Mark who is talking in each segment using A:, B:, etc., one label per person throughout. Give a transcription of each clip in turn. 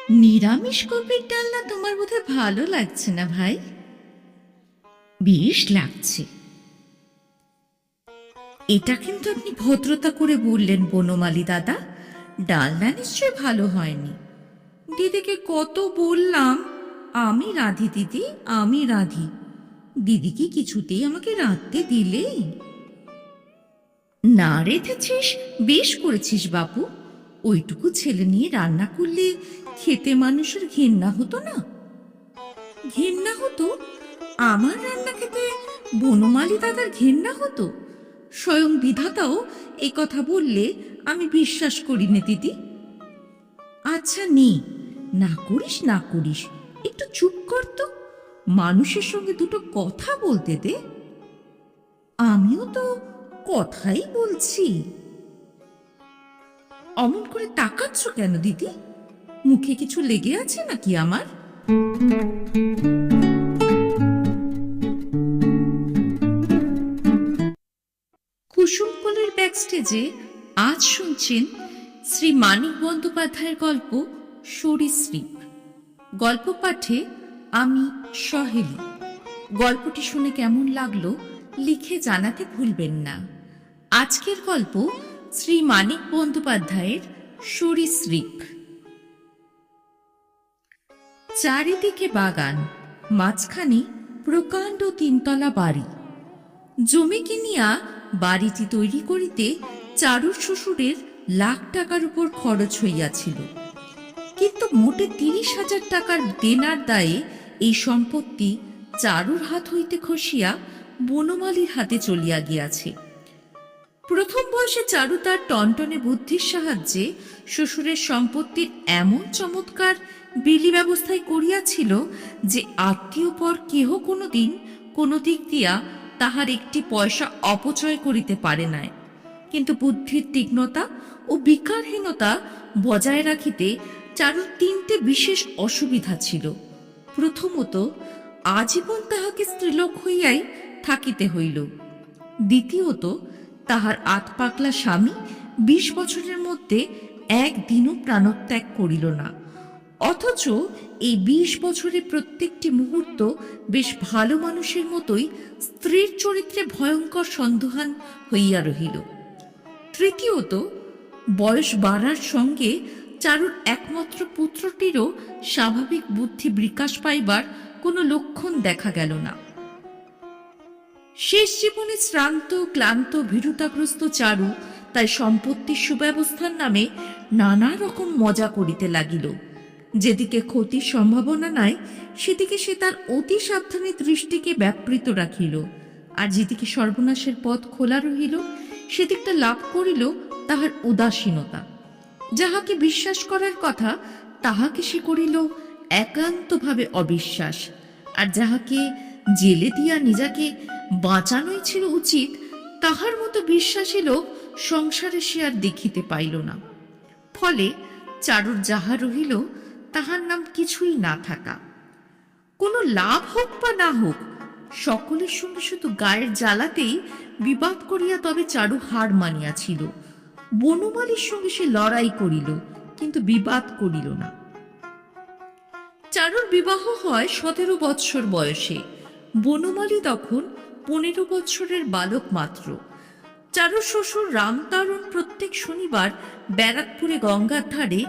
A: নিরামিষ কপির ডালনা তোমার বোধহয় ভালো লাগছে না ভাই? বেশ লাগছে। এটা কিন্তু আপনি ভদ্রতা করে বললেন বনমালী দাদা, ডালনা নিশ্চয় ভালো হয়নি। দিদিকে কত বললাম আমি রাঁধি দিদি, আমি রাঁধি। দিদি কি কিছুতেই আমাকে রাঁধতে দিলেই? না রেঁধেছিস, বেশ করেছিস বাপু। ওইটুকু ছেলে নিয়ে রান্না করলে খেতে মানুষের ঘেন্না হতো না? ঘেন্না হতো? আমার রান্না খেতে বনমালী দাদার ঘেন্না হতো? স্বয়ং বিধাতাও এই কথা বললে আমি বিশ্বাস করি নে দিদি। আচ্ছা নে, না করিস না করিস, একটু চুপ কর তো, মানুষের সঙ্গে দুটো কথা বলতে দে। আমিও তো কথাই বলছি। অমন করে তাকাচ্ছ কেন দিদি? মুখে কিছু লেগে আছে নাকি আমার? কুসুমকলের ব্যাকস্টেজে আজ শুনছেন শ্রী মানিক বন্দ্যোপাধ্যায়ের গল্প সরীসৃপ। গল্প পাঠে আমি সহেলি। গল্পটি শুনে কেমন লাগলো লিখে জানাতে ভুলবেন না। আজকের গল্প শ্রী মানিক বন্দ্যোপাধ্যায়ের সরীসৃপ। চারিদিকে বাগান, মাঝখানে প্রকাণ্ড তিনতলা বাড়ি। জমি কিনিয়া বাড়িটি তৈরি করিতে চারুর শ্বশুরের লাখ টাকার উপর খরচ হইয়াছিল, কিন্তু মোটে 30,000 টাকার দেনার দায়ে এই সম্পত্তি চারুর হাত হইতে খসিয়া বনমালীর হাতে চলিয়া গিয়াছে। প্রথম বয়সে চারু তার টনটনে বুদ্ধির সাহায্যে শ্বশুরের সম্পত্তির এমন চমৎকার বিলি ব্যবস্থায় করিয়াছিল যে আত্মীয় পর কেহ কোনোদিন কোনো দিক দিয়া তাহার একটি পয়সা অপচয় করিতে পারে নাই। কিন্তু বুদ্ধির তীক্ষ্ণতা ও বিকারহীনতা বজায় রাখিতে চারুর 3টে বিশেষ অসুবিধা ছিল। প্রথমত, আজীবন তাহাকে স্ত্রীলোক হইয়াই থাকিতে হইল। দ্বিতীয়ত, তাহার আতপাকলা স্বামী 20 বছরের মধ্যে একদিনও প্রাণত্যাগ করিল না, অথচ এই 20 বছরে প্রত্যেকটি মুহূর্ত বেশ ভালো মানুষের মতোই স্ত্রীর চরিত্রে ভয়ঙ্কর সন্দেহান হইয়া রহিল। তৃতীয়ত, বয়স বাড়ার সঙ্গে চারুর একমাত্র পুত্রটিরও স্বাভাবিক বুদ্ধি বিকাশ পাইবার কোনো লক্ষণ দেখা গেল না। শেষ জীবনে শ্রান্ত ক্লান্ত ভীরুতাগ্রস্ত চারু তাই সম্পত্তির সুব্যবস্থার নামে নানা রকম মজা করিতে লাগিল। যেদিকে ক্ষতির সম্ভাবনা নাই সেদিকে সে তার অতি সাবধানে দৃষ্টিকে ব্যাপৃত রাখিল, আর যেদিকে সর্বনাশের পথ খোলা রহিল সেদিকটা লাভ করিল তাহার উদাসীনতা। যাহাকে বিশ্বাস করার কথা তাহাকে সে করিল একান্তভাবে অবিশ্বাস, আর যাহাকে জেলে দিয়া নিজেকে বাঁচানোই ছিল উচিত তাহার মতো বিশ্বাসী লোক সংসারে সে আর দেখিতে পাইল না। ফলে চারুর যাহা রহিল তাহার নাম কিছুই না থাকা। কোনো লাভ হোক বা না হোক, সকলের সঙ্গে শুধু গায়ের জ্বালাতেই বিবাদ করিয়া তবে চারু হার মানিয়াছিল। বনমালীর সঙ্গে সে লড়াই করিল, কিন্তু বিবাদ করিল না। চারুর বিবাহ হয় 17 বৎসর বয়সে। বনমালী তখন 15 বৎসরের বালক মাত্র। চারুর শ্বশুর রামতারণ প্রত্যেক শনিবার ব্যারাকপুরে গঙ্গার ধারে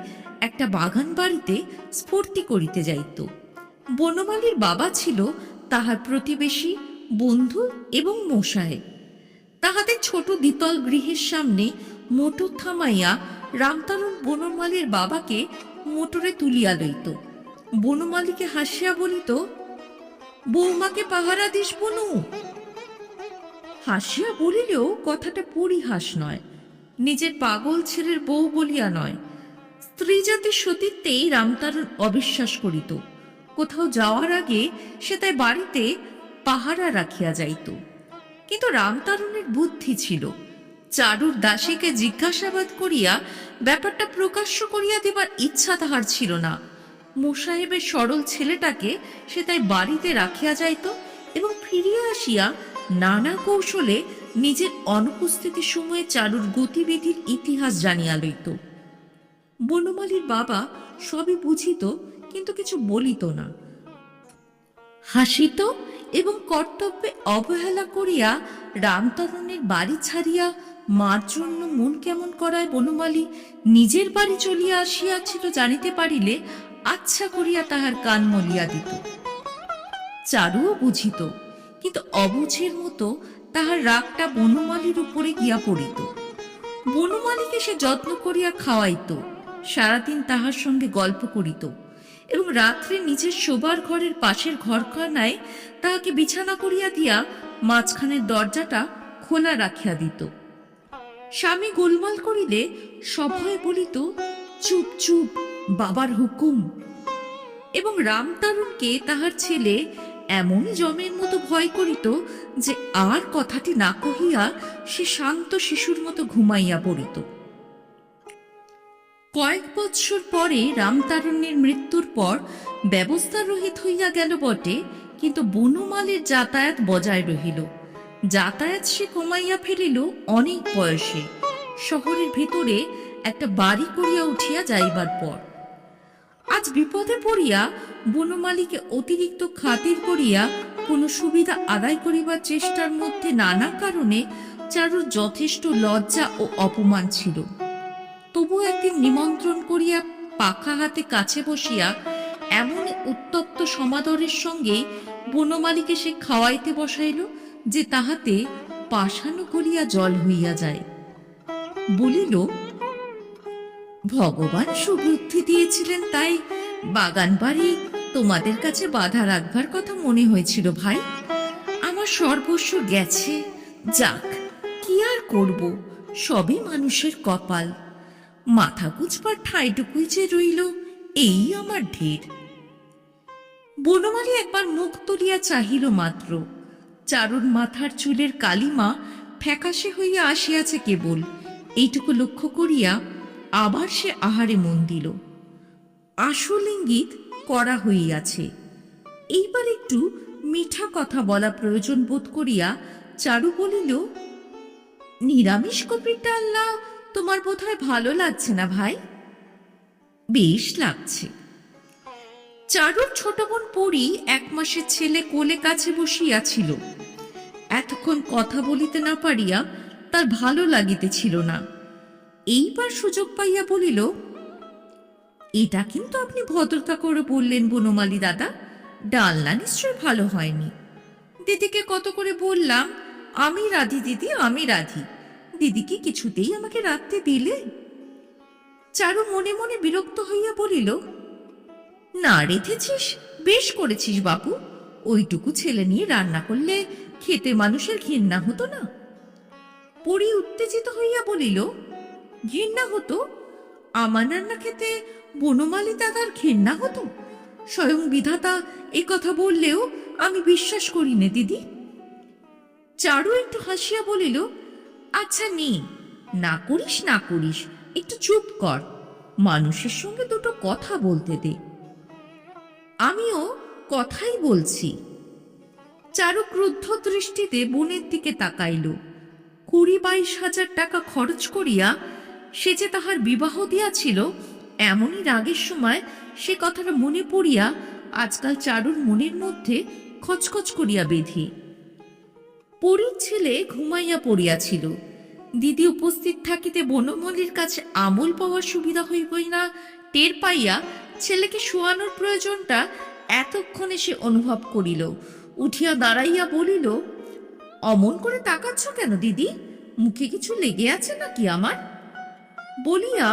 A: একটা বাগান বাড়িতে স্ফূর্তি করিতে যাইত। বনমালীর বাবা ছিল তাহার প্রতিবেশী, বন্ধু এবং মোসাহেব। তাহাদের ছোট দ্বিতল গৃহের সামনে মোটর থামাইয়া রামতারণ বনমালীর বাবাকে মোটরে তুলিয়া লইত। বনমালীকে হাসিয়া বলিত, বৌমাকে পাহারা দিস বনু। হাসিয়া বলিলেও কথাটা পরিহাস নয়, নিজের পাগল ছেলের বউ বলিয়া নয়। স্ত্রী জাতির সতীত্বেই রামতারণ অবিশ্বাস করিত। কোথাও যাওয়ার আগে সে তাই বাড়িতে পাহারা রাখিয়া যাইত। কিন্তু রামতারণের বুদ্ধি ছিল, চারুর দাসীকে জিজ্ঞাসাবাদ করিয়া ব্যাপারটা প্রকাশ্য করিয়া দিবার ইচ্ছা তাহার ছিল না। মোসাহেবের সরল ছেলেটাকে সে তাই বাড়িতে রাখিয়া যাইত এবং ফিরিয়া আসিয়া নানা কৌশলে নিজের অনুপস্থিতির সময়ে চারুর গতিবিধির ইতিহাস জানিয়া লইত। বনমালীর বাবা সবই বুঝিত, কিন্তু কিছু বলিত না। হাসিত এবং কর্তব্যে অবহেলা করিয়া রামতরণের বাড়ি ছাড়িয়া মার জন্য মন কেমন করায় বনমালী নিজের বাড়ি চলিয়া আসিয়াছিল জানিতে পারিলে আচ্ছা করিয়া তাহার কান মলিয়া দিত। চারুও বুঝিত, কিন্তু অবুঝের মতো তাহার রাগটা বনমালীর উপরে গিয়া পড়িত। বনমালীকে সে যত্ন করিয়া খাওয়াইত, সারাদিন তাহার সঙ্গে গল্প করিত এবং রাত্রে নিজের শোবার ঘরের পাশের ঘরখানায় তাহাকে বিছানা করিয়া দিয়া মাঝখানের দরজাটা খোলা রাখিয়া দিত। স্বামী গোলমাল করিলে সভয়ে বলিত, চুপ চুপ, বাবার হুকুম। এবং রামতারণকে তাহার ছেলে এমন জমের মতো ভয় করিত যে আর কথাটি না কহিয়া সে শান্ত শিশুর মতো ঘুমাইয়া পড়িত। কয়েক বৎসর পরে রামতারণ্যের মৃত্যুর পর ব্যবস্থা রহিত হইয়া গেল বটে, কিন্তু বনমালীর যাতায়াত বজায় রহিল। যাতায়াত সে কমাইয়া ফেলিল অনেক বয়সে, শহরের ভেতরে একটা বাড়ি করিয়া উঠিয়া যাইবার পর। আজ বিপদে পড়িয়া বনমালীকে অতিরিক্ত খাতির করিয়া কোনো সুবিধা আদায় করিবার চেষ্টার মধ্যে নানা কারণে চারুর যথেষ্ট লজ্জা ও অপমান ছিল। তবু একদিন নিমন্ত্রণ করিয়া পাখা হাতে কাছে বসিয়া এমন উত্তপ্ত সমাদরের সঙ্গে বনমালীকে সে খাওয়াইতে বসাইল যে তাহাতে পাষাণ গলিয়া জল হইয়া যায়। বলিল, ভগবান সুবুদ্ধি দিয়েছিলেন, তাই বাগান বাড়ি তোমাদের কাছে বাধা রাখবার কথা মনে হয়েছিল ভাই। আমার সর্বস্ব গেছে, যাক, কি আর করব, সবই মানুষের কপাল। মাথা গুজবার ঠাঁইটুকুই যে রইল, এই আমার ঢের। বনমালী একবার মুখ তুলিয়া চাহিল মাত্র, চারুর মাথার চুলের কালিমা ফ্যাকাশে হইয়া আসিয়াছে কেবল, এইটুকু লক্ষ্য করিয়া আবার সে আহারে মন দিল। আসল ইঙ্গিত করা হইয়াছে। এইবার একটু মিঠা কথা বলা প্রয়োজন বোধ করিয়া চারু বলিল, নিরামিষ কপির ডালনা তোমার বোধহয় ভালো লাগছে না ভাই? বেশ লাগছে। চারুর ছোট বোন পড়ি 1 মাসের ছেলে কোলে কাছে বসিয়াছিল। এতক্ষণ কথা বলিতে না পারিয়া তার ভালো লাগিতেছিল না। এইবার সুযোগ পাইয়া বলিল, এটা কিন্তু আপনি ভদ্রতা করে বললেন বনমালী দাদা, ডালনা নিশ্চয় ভালো হয়নি। দিদিকে কত করে বললাম, আমি রাধি দিদি, আমি রাধি। দিদি কি কিছুতেই আমাকে রাখতে দিলে? চারু মনে মনে বিরক্ত হইয়া বলিল, না রেঁধেছিস, বেশ করেছিস বাপু, ওইটুকু ছেলে নিয়ে রান্না করলে খেতে মানুষের ঘৃণা হতো না? পড়ি উত্তেজিত হইয়া বলিল, ঘৃণা হতো? আমার রান্না খেতে বনমালী দাদার ঘৃণা হতো? স্বয়ং বিধাতা এ কথা বললেও আমি বিশ্বাস করি নে দিদি। চারু একটু হাসিয়া বলিল, আচ্ছা নে, না করিস না করিস, একটু চুপ কর, মানুষের সঙ্গে দুটো কথা বলতে দে। আমিও কথাই বলছি। চারু ক্রুদ্ধ দৃষ্টিতে বোনের দিকে তাকাইল। 20-22 হাজার টাকা খরচ করিয়া সে যে তাহার বিবাহ দিয়াছিল, এমনই রাগের সময় সে কথাটা মনে পড়িয়া আজকাল চারুর মনের মধ্যে খচখচ করিয়া বেঁধে। পরীর ছেলে ঘুমাইয়া পড়িয়াছিল। দিদি উপস্থিত থাকিতে বনমালীর কাছে আমল পাওয়ার সুবিধা হইবই না টের পাইয়া ছেলেকে শোয়ানোর প্রয়োজনটা এতক্ষণে সে অনুভব করিল। উঠিয়া দাঁড়াইয়া বলিল, অমন করে তাকাচ্ছ কেন দিদি? মুখে কিছু লেগে আছে নাকি আমার? বলিয়া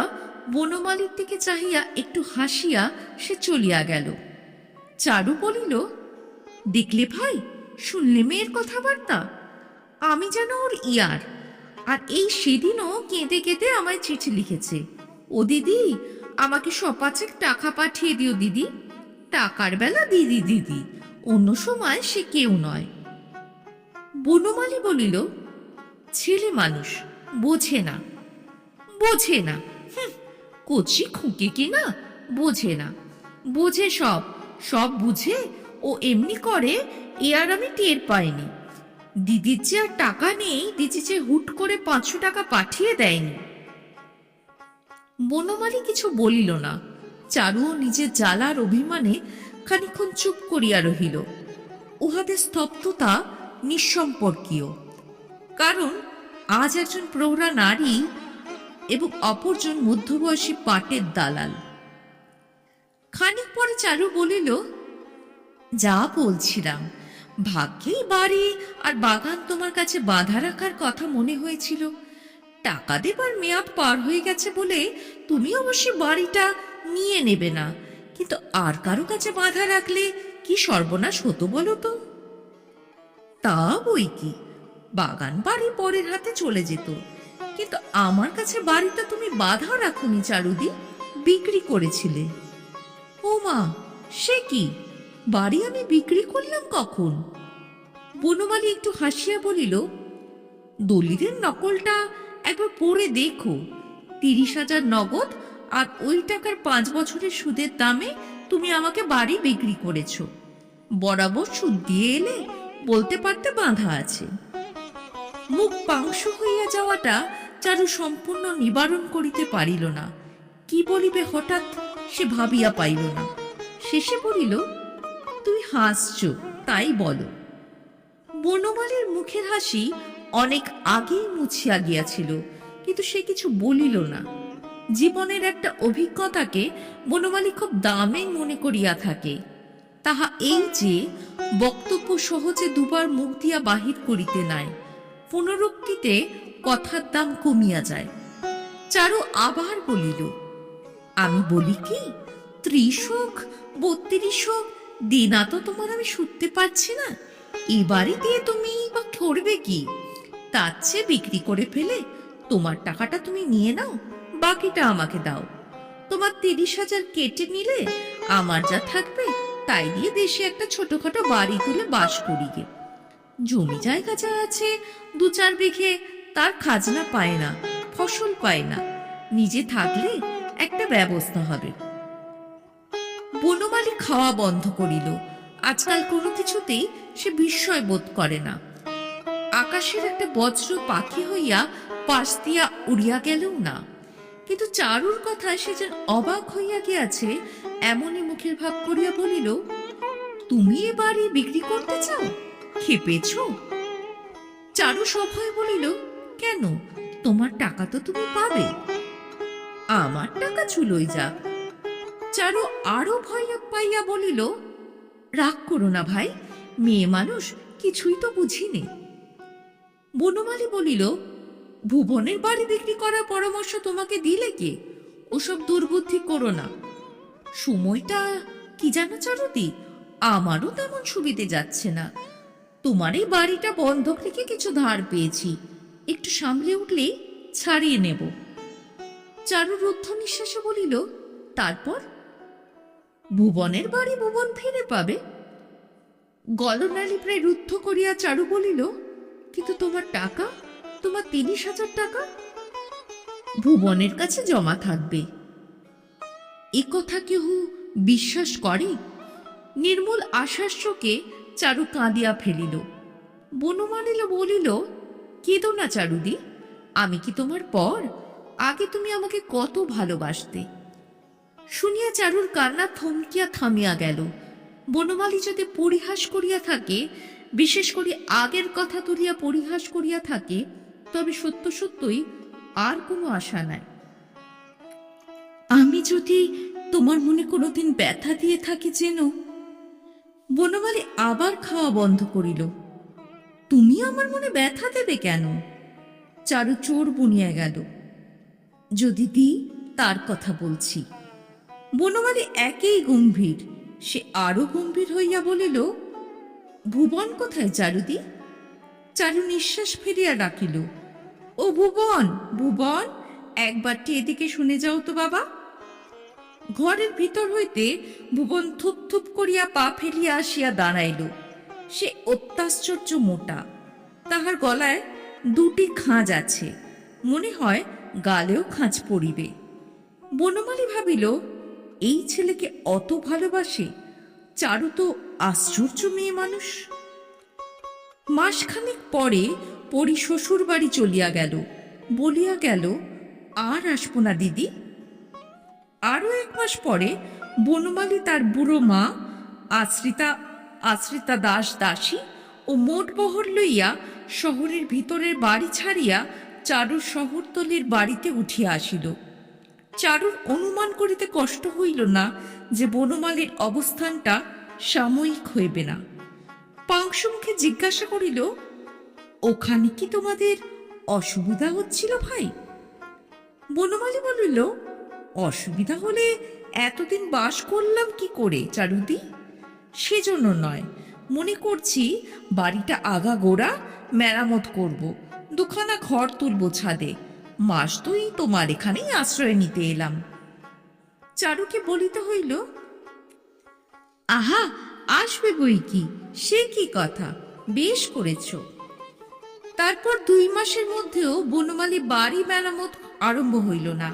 A: বনমালীর দিকে চাহিয়া একটু হাসিয়া সে চলিয়া গেল। চারু বলিল, দেখলে ভাই, শুনলে মেয়ের কথাবার্তা? আমি যেন ওর ইয়ার। আর এই সেদিনও কেঁদে কেঁদে আমায় চিঠি লিখেছে, ও দিদি, আমাকে সপাচেক টাকা পাঠিয়ে দিও দিদি। টাকার বেলা দিদি দিদি, অন্য সময় সে কেউ নয়। বনমালী বলিল, ছেলে মানুষ, বোঝে না, বোঝে না, কচি খুঁকে কিনা, বোঝে না। বোঝে সব, সব বুঝে ও এমনি করে, এ আর আমি টের পাইনি। দিদির যে আর টাকা নেই, দিদি যে হুট করে 500 টাকা পাঠিয়ে দেয়নি। বনমালী কিছু বলিল না, চারুও নিজের জ্বালার অভিমানে খানিক্ষণ চুপ করিয়া রহিল। উহাদের স্তব্ধতা নিঃসম্পর্কীয়, কারণ আজ একজন প্রৌঢ়া নারী এবং অপরজন মধ্যবয়সী পাটের দালাল। খানিক পরে চারু বলিল, যা বলছিলাম, ভাগ্যেই বাড়ি আর বাগান তোমার কাছে বাঁধা রাখার কথা মনে হয়েছিল। টাকা দেবার মেয়াদ পার হয়ে গেছে বলে তুমি অবশ্যই বাড়িটা নিয়ে নেবে না, কিন্তু আর কারো কাছে বাঁধা রাখলে কি সর্বনাশ হতো বলো তো? তা বই কি, বাগান বাড়ি পরের হাতে চলে যেত, কিন্তু আমার কাছে বাড়িটা তুমি বাঁধা রাখুনি চারুদি, বিক্রি করেছিলে। ও মা, সে কি, বাড়ি আমি বিক্রি করলাম কখন? বনমালী একটু হাসিয়া বলিল, দলিলের নকলটা একবার পড়ে দেখো। 30,000 নগদ আর ওই টাকার 5 বছরের সুদের দামে তুমি আমাকে বাড়ি বিক্রি করেছ। বরাবর সুদ দিয়ে এলে বলতে পারতে বাঁধা আছে। মুখ পাংশু হইয়া যাওয়াটা চারু সম্পূর্ণ নিবারণ করিতে পারিল না। কি বলিবে হঠাৎ সে ভাবিয়া পাইল না। শেষে বলিল, তুই হাসছ, তাই বলো। বনমালীর মুখের হাসি অনেক আগেই মুছিয়া গিয়াছিল, কিন্তু সে কিছু বলিল না। জীবনের একটা অভিজ্ঞতাকে বনমালী খুব দামে মনে করিয়া থাকে, তাহা এই যে বক্তব্য সহজে দুবার মুখ দিয়া বাহির করিতে নাই, পুনরুক্তিতে কথার দাম কমিয়া যায়। চারু আবার বলিল, আমি বলি কি, 30 হোক 32 হোক, দিনা তো তোমার আমি শুনতে পারছি না। এবারে দিয়ে তুমি বা করবে কি? তার চেয়ে বিক্রি করে ফেলে তোমার টাকাটা তুমি নিয়ে নাও, বাকিটা আমাকে দাও। তোমার 30,000 কেটে নিলে আমার যা থাকবে তাই দিয়ে দেশে একটা ছোটখাটো বাড়ি তুলে বাস করি গে। জমি জায়গা যা আছে 2-4 বিঘে, তার খাজনা পায় না, ফসল পায় না, নিজে থাকলে একটা ব্যবস্থা হবে। বনমালী খাওয়া বন্ধ করিল। আজকাল কোনো কিছুতেই সে বিস্ময় বোধ করে না। আকাশের একটা বজ্র পাখি হইয়া পাশ দিয়া উড়িয়া গেলেও না, কিন্তু চারুর কথায় সে যেন অবাক হইয়া গিয়াছে, এমনই মুখের ভাব করিয়া বলিল, তুমি এ বাড়ি বিক্রি করতে চাও? খেপেছ? চারু সভয়ে বলিল, কেন, তোমার টাকা তো তুমি পাবে। আমার টাকা চুলোই যাক। চারু আরো ভয় পাইয়া বলিল, রাগ করো না ভাই, মেয়ে মানুষ, কিছুই তো বুঝিনি। বনমালী বলিল, ভুবনের বাড়ি বিক্রি করার পরামর্শ তোমাকে দিলে কে? ওসব দুর্বুদ্ধি করো না। সময়টা কি জানো চারুদি, আমারও তেমন সুবিধে যাচ্ছে না। তোমার এই বাড়িটা বন্ধক রেখে কিছু ধার পেয়েছি, একটু সামলে উঠলেই ছাড়িয়ে নেব। চারু রুদ্ধ নিঃশ্বাসে বলিল, তারপর? ভুবনের বাড়ি ভুবন ফিরে পাবে। গলনালী প্রায় রুদ্ধ করিয়া চারু বলিল, কিন্তু তোমার টাকা, তোমার 30,000 টাকা ভুবনের কাছে জমা থাকবে। এ কথা কেহ বিশ্বাস করে? নির্মূল আশার শোকে চারু কাঁদিয়া ফেলিল। বনমালী বলিল, কেঁদো না চারুদি, আমি কি তোমার পর? আগে তুমি আমাকে কত ভালোবাসতে। শুনিয়া চারুর কান্না থমকিয়া থামিয়া গেল। বনমালী যদি পরিহাস করিয়া থাকে, বিশেষ করে আগের কথা তুলিয়া পরিহাস করিয়া থাকে, তবে সত্য সত্যই আর কোনো আশা নাই। আমি যদি তোমার মনে কোনোদিন ব্যথা দিয়ে থাকি যেন। বনমালী আবার খাওয়া বন্ধ করিল। তুমি আমার মনে ব্যথা দেবে কেন? চারু চোর বুনিয়া গেল। যদি দিই তার কথা বলছি। বনমালী একেই গম্ভীর, সে আরো গম্ভীর হইয়া বলিল, ভুবন কোথায় চারুদি? চারু নিঃশ্বাস ফেরিয়া রাখিল। ও ভুবন, ভুবন, একবারটি এদিকে শুনে যাও তো বাবা। ঘরের ভিতর হইতে ভুবন থুপ থুপ করিয়া পা ফেলিয়া আসিয়া দাঁড়াইল। সে অত্যাশ্চর্য মোটা, তাহার গলায় 2টি খাঁজ আছে, মনে হয় গালেও খাঁজ পড়িবে। বনমালী ভাবিল, এই ছেলেকে অত ভালোবাসে, চারু তো আশ্চর্য মেয়ে মানুষ। মাসখানেক পরে পরি শ্বশুর বাড়ি চলিয়া গেল, বলিয়া গেল, আর আসবো না দিদি। আরো 1 মাস পরে বনমালী তার বুড়ো মা আশ্রিতা আশ্রিতা দাস দাসী ও মোট বহর লইয়া শহরের ভিতরের বাড়ি ছাড়িয়া চারুর শহরতলির বাড়িতে উঠিয়া আসিল। চারুর অনুমান করিতে কষ্ট হইল না যে বনমালীর অবস্থানটা সাময়িক হইবে না। পাংশুমুখে জিজ্ঞাসা করিল, ওখানে কি তোমাদের অসুবিধা হচ্ছিল ভাই? বনমালী বলিল, অসুবিধা হলে এতদিন বাস করলাম কি করে চারুদি? সেজন্য নয়, মনে করছি বাড়িটা আগাগোড়া মেরামত করব, 2খানা ঘর তুলব ছাদে। মাস 2 তোমার এখানেই আশ্রয় নিতে এলাম। চারুকে বলিতে হইল, আহা, আসবে বই কি, সে কি কথা, বেশ করেছ। তারপর 2 মাসের মধ্যেও বনমালী বাড়ি মেরামত আরম্ভ হইল না।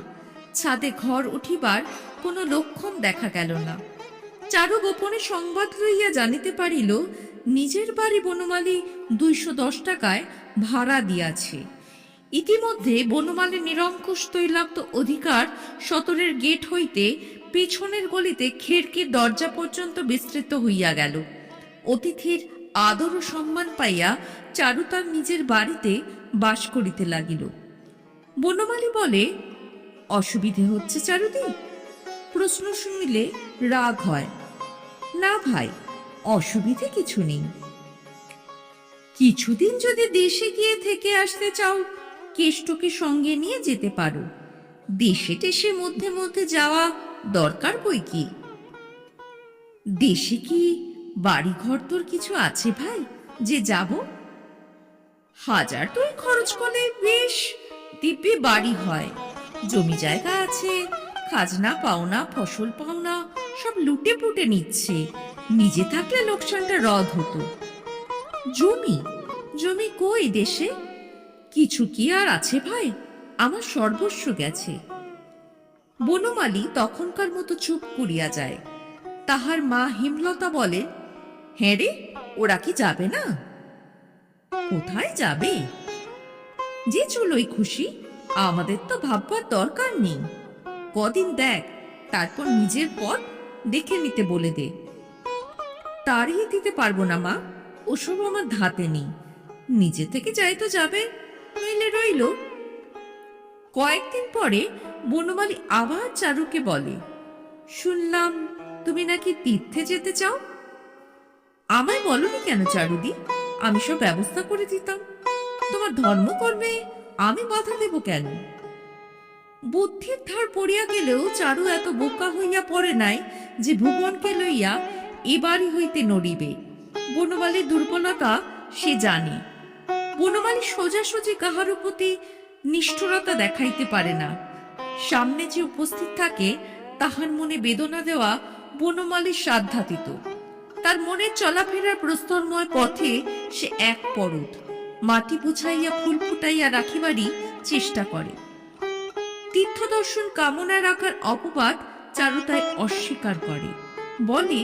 A: ছাদে ঘর উঠিবার কোনো লক্ষণ দেখা গেল না। চারু গোপনে সংবাদ লইয়া জানিতে পারিল, নিজের বাড়ি বনমালী 210 টাকায় ভাড়া দিয়াছে। ইতিমধ্যে বনমালীর নিরঙ্কুশ তৈলাক্ত অধিকার সতরের গেট হইতে পিছনের গলিতে খিড়কির দরজা পর্যন্ত বিস্তৃত হইয়া গেল। অতিথির আদর ও সম্মান পাইয়া চারু তার নিজের বাড়িতে বাস করিতে লাগিল। বনমালী বলে, অসুবিধে হচ্ছে চারুদি? প্রশ্ন শুনিলে রাগ হয়। না ভাই, অসুবিধে কিছু নেই। কিছুদিন যদি দেশে গিয়ে থেকে আসতে চাও, কেষ্টকে সঙ্গে নিয়ে যেতে পারো। দেশে টেশে মধ্যে মধ্যে যাওয়া দরকার বই কি। দেশে কি বাড়ি ঘর তোর কিছু আছে ভাই যে যাব? 1000 খরচ করলে বেশ দিব্যি বাড়ি হয়। জমি জায়গা আছে, খাজনা পাওনা ফসল পাওনা সব লুটে পুটে নিচ্ছে। নিজে থাকলে লোকসানটা রদ হতো। জমি জমি কই দেশে? কিছু কি আর আছে ভাই, আমার সর্বস্ব গেছে। বনমালী তখনকার মতো চুপ করিয়া যায়। তাহার মা হেমলতা বলে, হ্যাঁ রে, ওরা কি যাবে না? কোথায় যাবে? যে চলোই খুশি, আমাদের তো ভাববার দরকার নেই। কদিন দেখ, তারপর নিজের পথ দেখে নিতে বলে দে। তাড়িয়ে দিতে পারবো না মা, ওসব আমার ধাতে নেই। নিজে থেকে যাই তো যাবে, নইলে রইল। কয়েকদিন পরে বনমালী আবার চারুকে বলে, শুনলাম তুমি নাকি তীর্থে যেতে চাও। আমায় বলনি কেন চারুদি? আমি সব ব্যবস্থা করে দিতাম। তোমার ধর্মকর্মে আমি বাধা দেব কেন? বুদ্ধির ধার পড়িয়া গেলেও চারু এত বোকা হইয়া পড়ে নাই যে ভুবনকে লইয়া এ বাড়ি হইতে নড়িবে। বনমালীর দুর্বলতা সে জানে। বনমালী সোজাসুজি কাহারও প্রতি নিষ্ঠুরতা দেখাইতে পারে না। সামনে যে উপস্থিত থাকে তাহার মনে বেদনা দেওয়া বনমালীর সাধ্যাতীত। তার মনের চলাফেরার প্রস্তরময় পথে সে এক পরত মাটি বুঝাইয়া ফুল ফুটাইয়া রাখিবারই চেষ্টা করে। তীর্থ দর্শন কামনা রাখার অপবাদ চারু তাই অস্বীকার করে। বলে,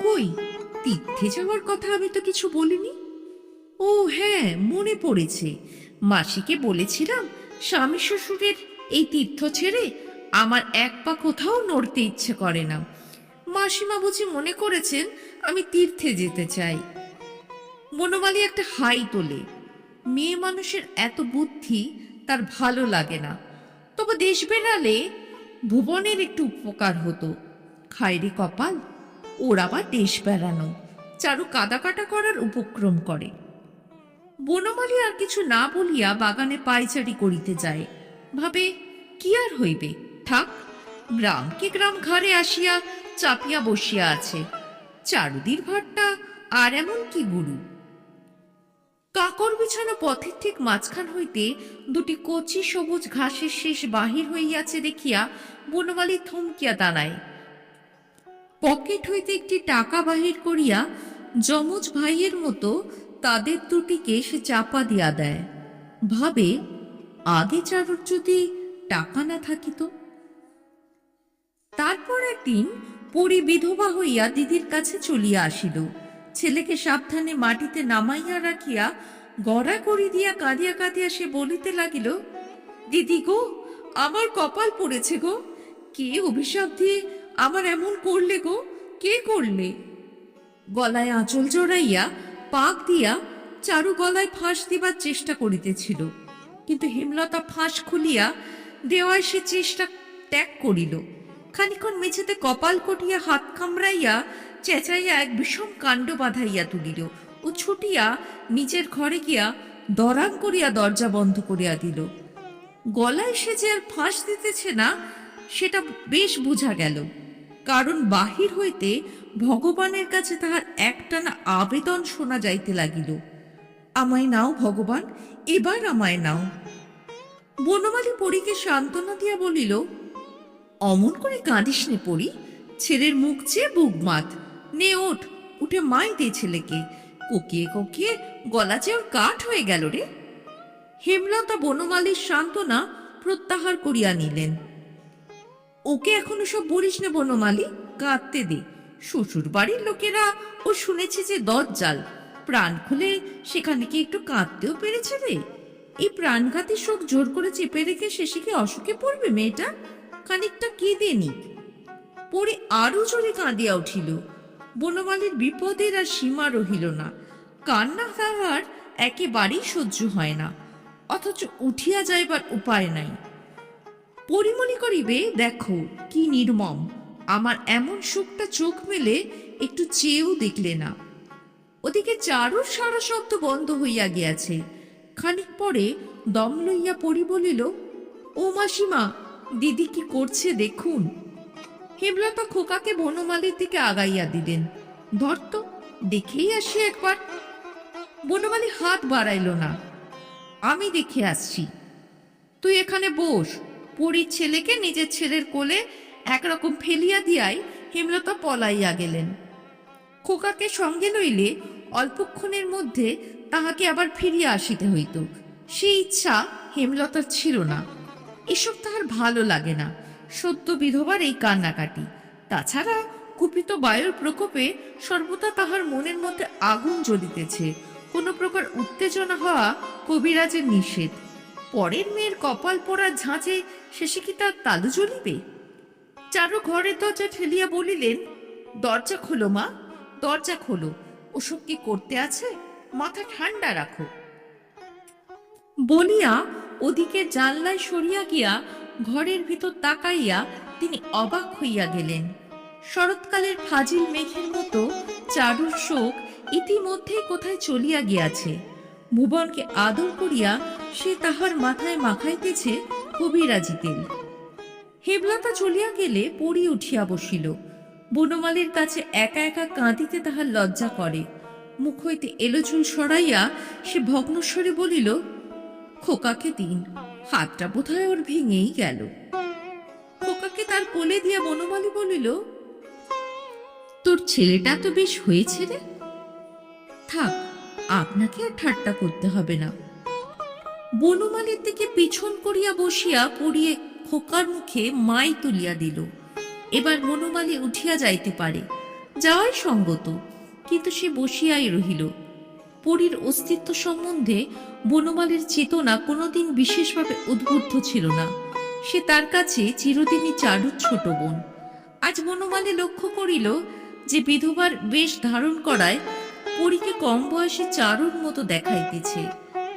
A: কই, তীর্থে যাওয়ার কথা আমি তো কিছু বলিনি। ও হ্যাঁ, মনে পড়েছে, মাসিকে বলেছিলাম স্বামী শ্বশুরের এই তীর্থ ছেড়ে আমার এক পা কোথাও নড়তে ইচ্ছে করে না। মাসিমা বুঝি মনে করেছেন আমি তীর্থে যেতে চাই। বনমালী একটা হাই তোলে। মেয়ে মানুষের এত বুদ্ধি তার ভালো লাগে না। তবে দেশ বেড়ালে ভুবনের একটু উপকার হতো। খায়রে কপাল, ওর আবার দেশ বেড়ানো। চারু কাদাকাটা করার উপক্রম করে। বনমালী আর কিছু না বলিয়া বাগানে পায়চারি করিতে যায়। ভাবে, কি আর হইবে, থাক, গ্রামকে গ্রাম ঘাড়ে আসিয়া চাপিয়া বসিয়া আছে। চারুদির ভাটটা আর এমন কি গুরু। কাকর বিছানো পথের ঠিক মাঝখান হইতে 2টি কচি সবুজ ঘাসের শেষ বাহির হইয়াছে দেখিয়া বনমালী থমকিয়া দাঁড়ায়। পকেট হইতে একটি টাকা বাহির করিয়া যমজ ভাইয়ের মতো তাদের দুটিকে সে চাপা দিয়া দেয়। ভাবে, আগে চারুর যদি টাকা না থাকিত। তারপর একদিন পরি বিধবা হইয়া দিদির কাছে চলিয়া আসিল। ছেলেকে সাবধানে মাটিতে নামাইয়া রাখিয়া গড়াগড়ি দিয়া কাঁদিয়া কাঁদিয়া সে বলিতে লাগিল, দিদি গো, আমার কপাল পড়েছে গো, কে অভিশাপ দিয়ে আমার এমন করলে গো? কে করলে? গলায় আঁচল জড়াইয়া পাক দিয়া চারু গলায় ফাঁস দিবার চেষ্টা করিতেছিল, কিন্তু হেমলতা ফাঁস খুলিয়া দেওয়ায় সে চেষ্টা ত্যাগ করিল। খানিক্ষণ মেঝেতে কপাল কটিয়া হাত কামড়াইয়া চেঁচাইয়া এক বিষম কাণ্ড বাঁধাইয়া তুলিল ও ছুটিয়া নিজের ঘরে গিয়া দরাং করিয়া দরজা বন্ধ করিয়া দিল। গলায় সে যে আর ফাঁস দিতেছে না সেটা বেশ বোঝা গেল, কারণ বাহির হইতে ভগবানের কাছে তাহার একটানা আবেদন শোনা যাইতে লাগিল, আমায় নাও ভগবান, এবার আমায় নাও। বনমালী পরীকে সান্ত্বনা দিয়া বলিল, অমন করে কাঁদিস নে পরী, ছেলের মুখ চেয়ে বুক মাত, নে ওঠ, উঠে মাই দে ছেলেকে, কোকিয়ে কোকিয়ে গলা যে ওর কাঠ হয়ে গেল রে। হেমলতা বনমালীর সান্ত্বনা প্রত্যাহার করিয়া নিলেন। ওকে এখনো সব বলিস না বনমালী, কাঁদতে দে। শ্বশুর বাড়ির লোকেরা ও শুনেছে যে দজ্জাল, প্রাণ খুলে সেখানে কি একটু কাঁদতেও পেরেছে রে? এই প্রাণঘাতী শোক জোর করে চেপে রেখে শেষে কি অসুখে পড়বে মেয়েটা? খানিকটা কেঁদে নিক। পরে আরো জোরে কাঁদিয়া উঠিল। বনমালীর বিপদের আর সীমা রহিল না, কান্না তাহার একেবারেই সহ্য হয় না, অথচ উঠিয়া যাইবার উপায় নাই। পরিমণি করিবে, দেখো কি নির্মম, আমার এমন শোকটা চোখ মেলে একটু চেয়েও দেখলে না। ওদিকে চারুর সারা শব্দ বন্ধ হইয়া গিয়াছে। খানিক পরে দম লইয়া পরি বলিল, ও মাসিমা, দিদি কি করছে দেখুন। হেমলতা খোকাকে বনমালীর দিকে আগাইয়া দিলেন। ধরত, দেখেই আসি একবার। বনমালী হাত বাড়াইল না। আমি দেখে আসছি, তুই এখানে বস। পরীর ছেলেকে নিজের ছেলের কোলে একরকম ফেলিয়া দিয়াই হেমলতা পলাইয়া গেলেন। খোকাকে সঙ্গে লইলে অল্পক্ষণের মধ্যে তাহাকে আবার ফিরিয়া আসিতে হইত, সেই ইচ্ছা হেমলতার ছিল না। এসব তাহার ভালো লাগে না, সদ্য বিধবার এই কান্নাকাটি। তাছাড়া কুপিত বায়ুর প্রকোপে সর্বদা তাহার মনের মধ্যে আগুন জ্বলিতেছে। কোনো প্রকার উত্তেজনা হওয়া কবিরাজের নিষেধ। পরের মেয়ের কপাল পোড়ার ঝাঁঝে শেষে কি তার তালু জ্বলিবে? চারু ঘরের দরজা ঠেলিয়া বলিলেন, দরজা খোলো মা, দরজা খোলো। ওসব কি করতে আছে, মাথা ঠান্ডা রাখো। বলিয়া ওদিকে জানলায় সরিয়া গিয়া ঘরের ভিতর তাকাইয়া তিনি অবাক হইয়া গেলেন। শরৎকালের ফাজিল মেঘের মতো চারুর শোক ইতিমধ্যেই কোথায় চলিয়া গিয়াছে। ভুবনকে আদর করিয়া সে তাহার মাথায় মাখাইতেছে কবিরাজি তেল। হেমলতা চলিয়া গেলে পরি উঠিয়া বসিল। বনমালীর কাছে একা একা কাঁদিতে তাহার লজ্জা করে। মুখ হইতে এলোচুল সরাইয়া সে ভগ্নস্বরে বলিল, খোকাকে দিন, হাতটা বোধহয় ওর ভেঙেই গেল। খোকাকে তার কোলে দিয়া বনমালী বলিল, তোর ছেলেটা তো বেশ হয়েছে রে, থাক, আপনাকে আর ঠাট্টা করতে হবে না। বনমালীর দিকে পিছন করিয়া বসিয়া পড়িয়ে খোকার মুখে মাই তুলিয়া দিল। এবার বনমালী উঠিয়া যাইতে পারে, যাওয়াই সঙ্গত, কিন্তু সে বসিয়াই রহিল। পরীর অস্তিত্ব সম্বন্ধে বনমালীর চেতনা কোনোদিন বিশেষভাবে উদ্বুদ্ধ ছিল না। সে তার কাছে চিরদিনই চারুর ছোট বোন। আজ বনমালী লক্ষ্য করিল যে বিধবার বেশ ধারণ করায় পরীকে কম বয়সী চারুর মতো দেখাইতেছে।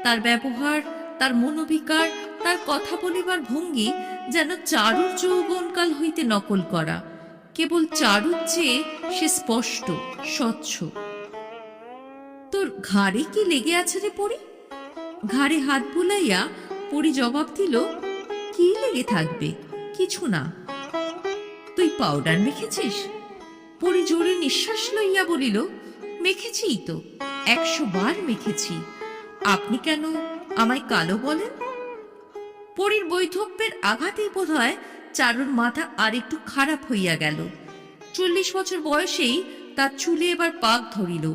A: তার ব্যবহার, তার মনোবিকার, তার কথা বলিবার ভঙ্গি যেন চারুর যৌবনকাল হইতে নকল করা। কেবল চারুর চেয়ে সে স্পষ্ট, স্বচ্ছ। তোর ঘাড়ে কি লেগে আছে রে পরি? ঘাড়ে হাত বুলাইয়া পরি জবাব দিল, কি লেগে থাকবে, কিছু না। তুই পাউডার মেখেছিস? পরি জোরে নিঃশ্বাস লইয়া বলিল, মেখেছি তো, 100 বার মেখেছি। আপনি কেন আমায় কালো বলেন? পরীর বৈধব্যের আঘাতেই বোধ হয় চারুর মাথা আর একটু খারাপ হইয়া গেল। 40 বছর বয়সেই তার চুলে এবার পাক ধরিল,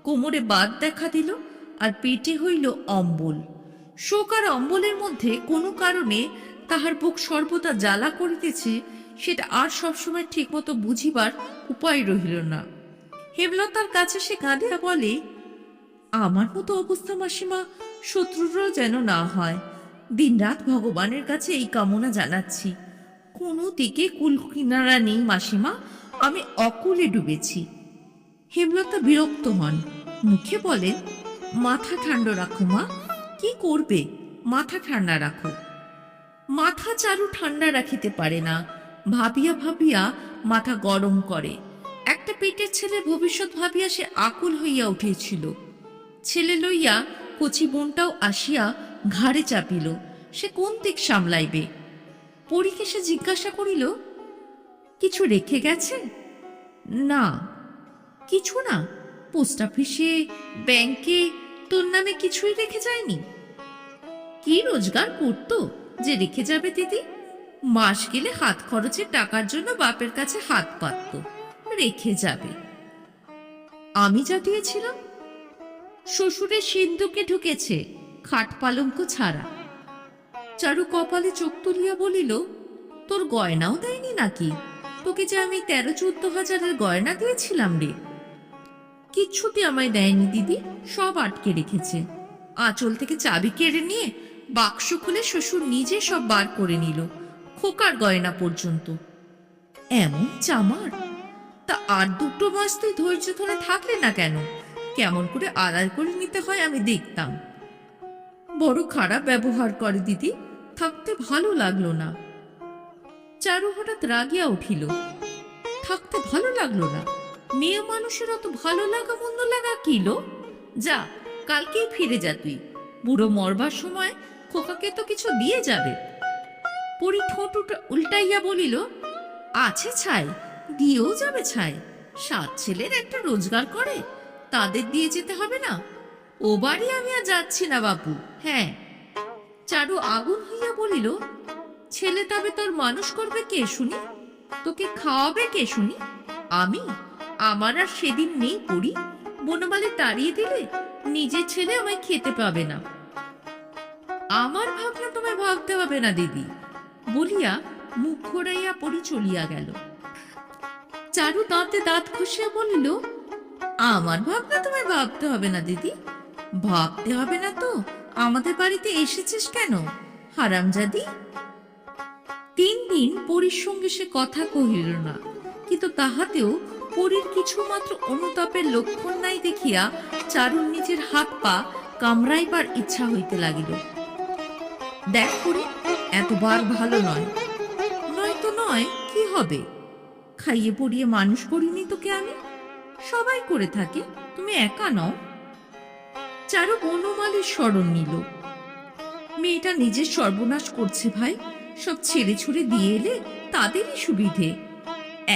A: কোমরে বাত দেখা দিল, আর পেটে হইল অম্বল। শোক আর অম্বলের মধ্যে কোনো কারণে তাহার বুক সর্বদা জ্বালা করিতেছে, সেটা আর সবসময় ঠিক মতো বুঝিবার উপায় রহিল না। হেমলতার কাছে সে কাঁদিয়া বলে, আমার মতো অবস্থা মাসিমা শত্রুরও যেন না হয়। দিনরাত ভগবানের কাছে এই কামনা জানাচ্ছি। কোনো দিকে কুল কিনারা নেই মাসিমা, আমি অকুলে ডুবেছি। হেমলতা বিরক্ত হন, মুখে বলেন, মাথা ঠান্ডা রাখো মা, কি করবে, মাথা ঠান্ডা রাখো। মাথা চারু ঠান্ডা রাখিতে পারে না, ভাবিয়া ভাবিয়া মাথা গরম করে। একটা পেটের ছেলে ভবিষ্যৎ ভাবিয়া সে আকুল হইয়া উঠেছিল। ছেলে লইয়া কচি বোনটাও আসিয়া ঘাড়ে চাপিল, সে কোন দিক সামলাইবে। পরীকে সে জিজ্ঞাসা করিল, কিছু রেখে গেছে? না। কিছু না? পোস্ট অফিসে, ব্যাংকে তোর নামে কিছুই রেখে যায়নি? কি রোজগার করতো যে রেখে যাবে দিদি? মাস গেলে হাত খরচের টাকার জন্য বাপের কাছে হাত পাতত, রেখে যাবে। আমি যা দিয়েছিলাম? শ্বশুরের সিন্ধুকে ঢুকেছে, খাট পালঙ্ক ছাড়া। চারু কপালে চোখ তুলিয়া বলিল, তোর গয়নাও দেয়নি নাকি? তোকে যে আমি 13-14 হাজারের গয়না দিয়েছিলাম রে। কিচ্ছুটি আমায় দেয়নি দিদি, সব আটকে রেখেছে। আঁচল থেকে চাবি কেড়ে নিয়ে বাক্স খুলে শ্বশুর নিজে সব বার করে নিল, খোকার গয়না পর্যন্ত। এমন চামার! তা আর 2 মাস তুই ধৈর্য ধরে থাকলে না কেন? কেমন করে আড়াল করে নিতে হয় আমি দেখতাম। বড় খারাপ ব্যবহার করে দিদি, থাকতে ভালো লাগলো না। চারু হঠাৎ রাগিয়া উঠিল। থাকতে ভালো লাগলো না? মেয়ে মানুষের অত ভালো লাগা মন্দ লাগা কিলো? যা, কালকেই ফিরে যা তুই। বুড়ো মরবার সময় খোকাকে তো কিছু দিয়ে যাবে। পরি ঠোঁট উল্টাইয়া বলিল, আছে ছাই, দিয়েও যাবে ছাই। 7 ছেলের একটা রোজগার করে, তাদের দিয়ে যেতে হবে না? ও বাড়ি আমি আর যাচ্ছি না বাপু। হ্যাঁ। চারু আগুন হইয়া বলিল, ছেলে তবে তোর মানুষ করবে কে শুনি? তোকে খাওয়াবে কে শুনি? আমি? আমার আর সেদিন নেই পড়ি। বনমালে তাড়িয়ে দিলে নিজের ছেলে আমায় খেতে পাবে না। আমার ভাবনা তোমায় ভাবতে হবে না দিদি, বলিয়া মুখ ঘোরাইয়া পড়ি চলিয়া গেল। চারু দাঁতে দাঁত ঘষিয়া বলিল, আমার ভাবনা তোমায় ভাবতে হবে না দিদি? ভাবতে হবে না তো আমাদের বাড়িতে এসেছিস কেন, হারামজাদি? 3 দিন পরীর সঙ্গে সে কথা কহিল না, কিন্তু তাহাতেও পরীর কিছুমাত্র অনুতাপের লক্ষণ নাই দেখিয়া চারুর নিজের হাত পা কামড়াইবার ইচ্ছা হইতে লাগিল। দেখ পরী, এতবার ভালো নয়। নয় তো নয়, কি হবে? খাইয়ে পড়িয়ে মানুষ করিনি তোকে আমি? সবাই করে থাকে, তুমি একা নও। চারু বনমালীর স্মরণ নিল। মেয়েটা নিজের সর্বনাশ করছে ভাই, সব ছেড়ে ছুড়ে দিয়ে এলে তাদেরই সুবিধে,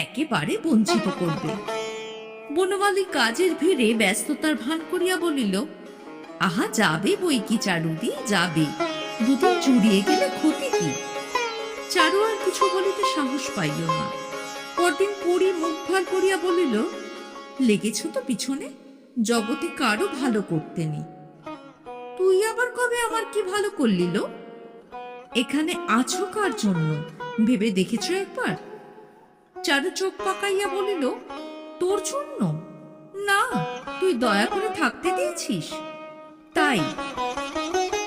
A: একেবারে বঞ্চিত করবে। বনমালী কাজের ভিড়ে ব্যস্ততার ভান করিয়া বলিল, আহা যাবে বই কি চারুদি, যাবে। 2 দিন জুড়িয়ে গেলে ক্ষতি কি? চারু আর কিছু বলিতে সাহস পাইল না। পরদিন পড়ি মুখ ভার করিয়া বলিল, লেগেছ তো পিছনে, জগতে কারো ভালো করতে নেই। তুই আবার কবে আমার কি ভালো করলিল? এখানে আছো কার জন্য ভেবে দেখেছ একবার? চারু চোখ পাকাইয়া বলিল, তোর জন্য না, তুই দয়া করে থাকতে দিয়েছিস তাই।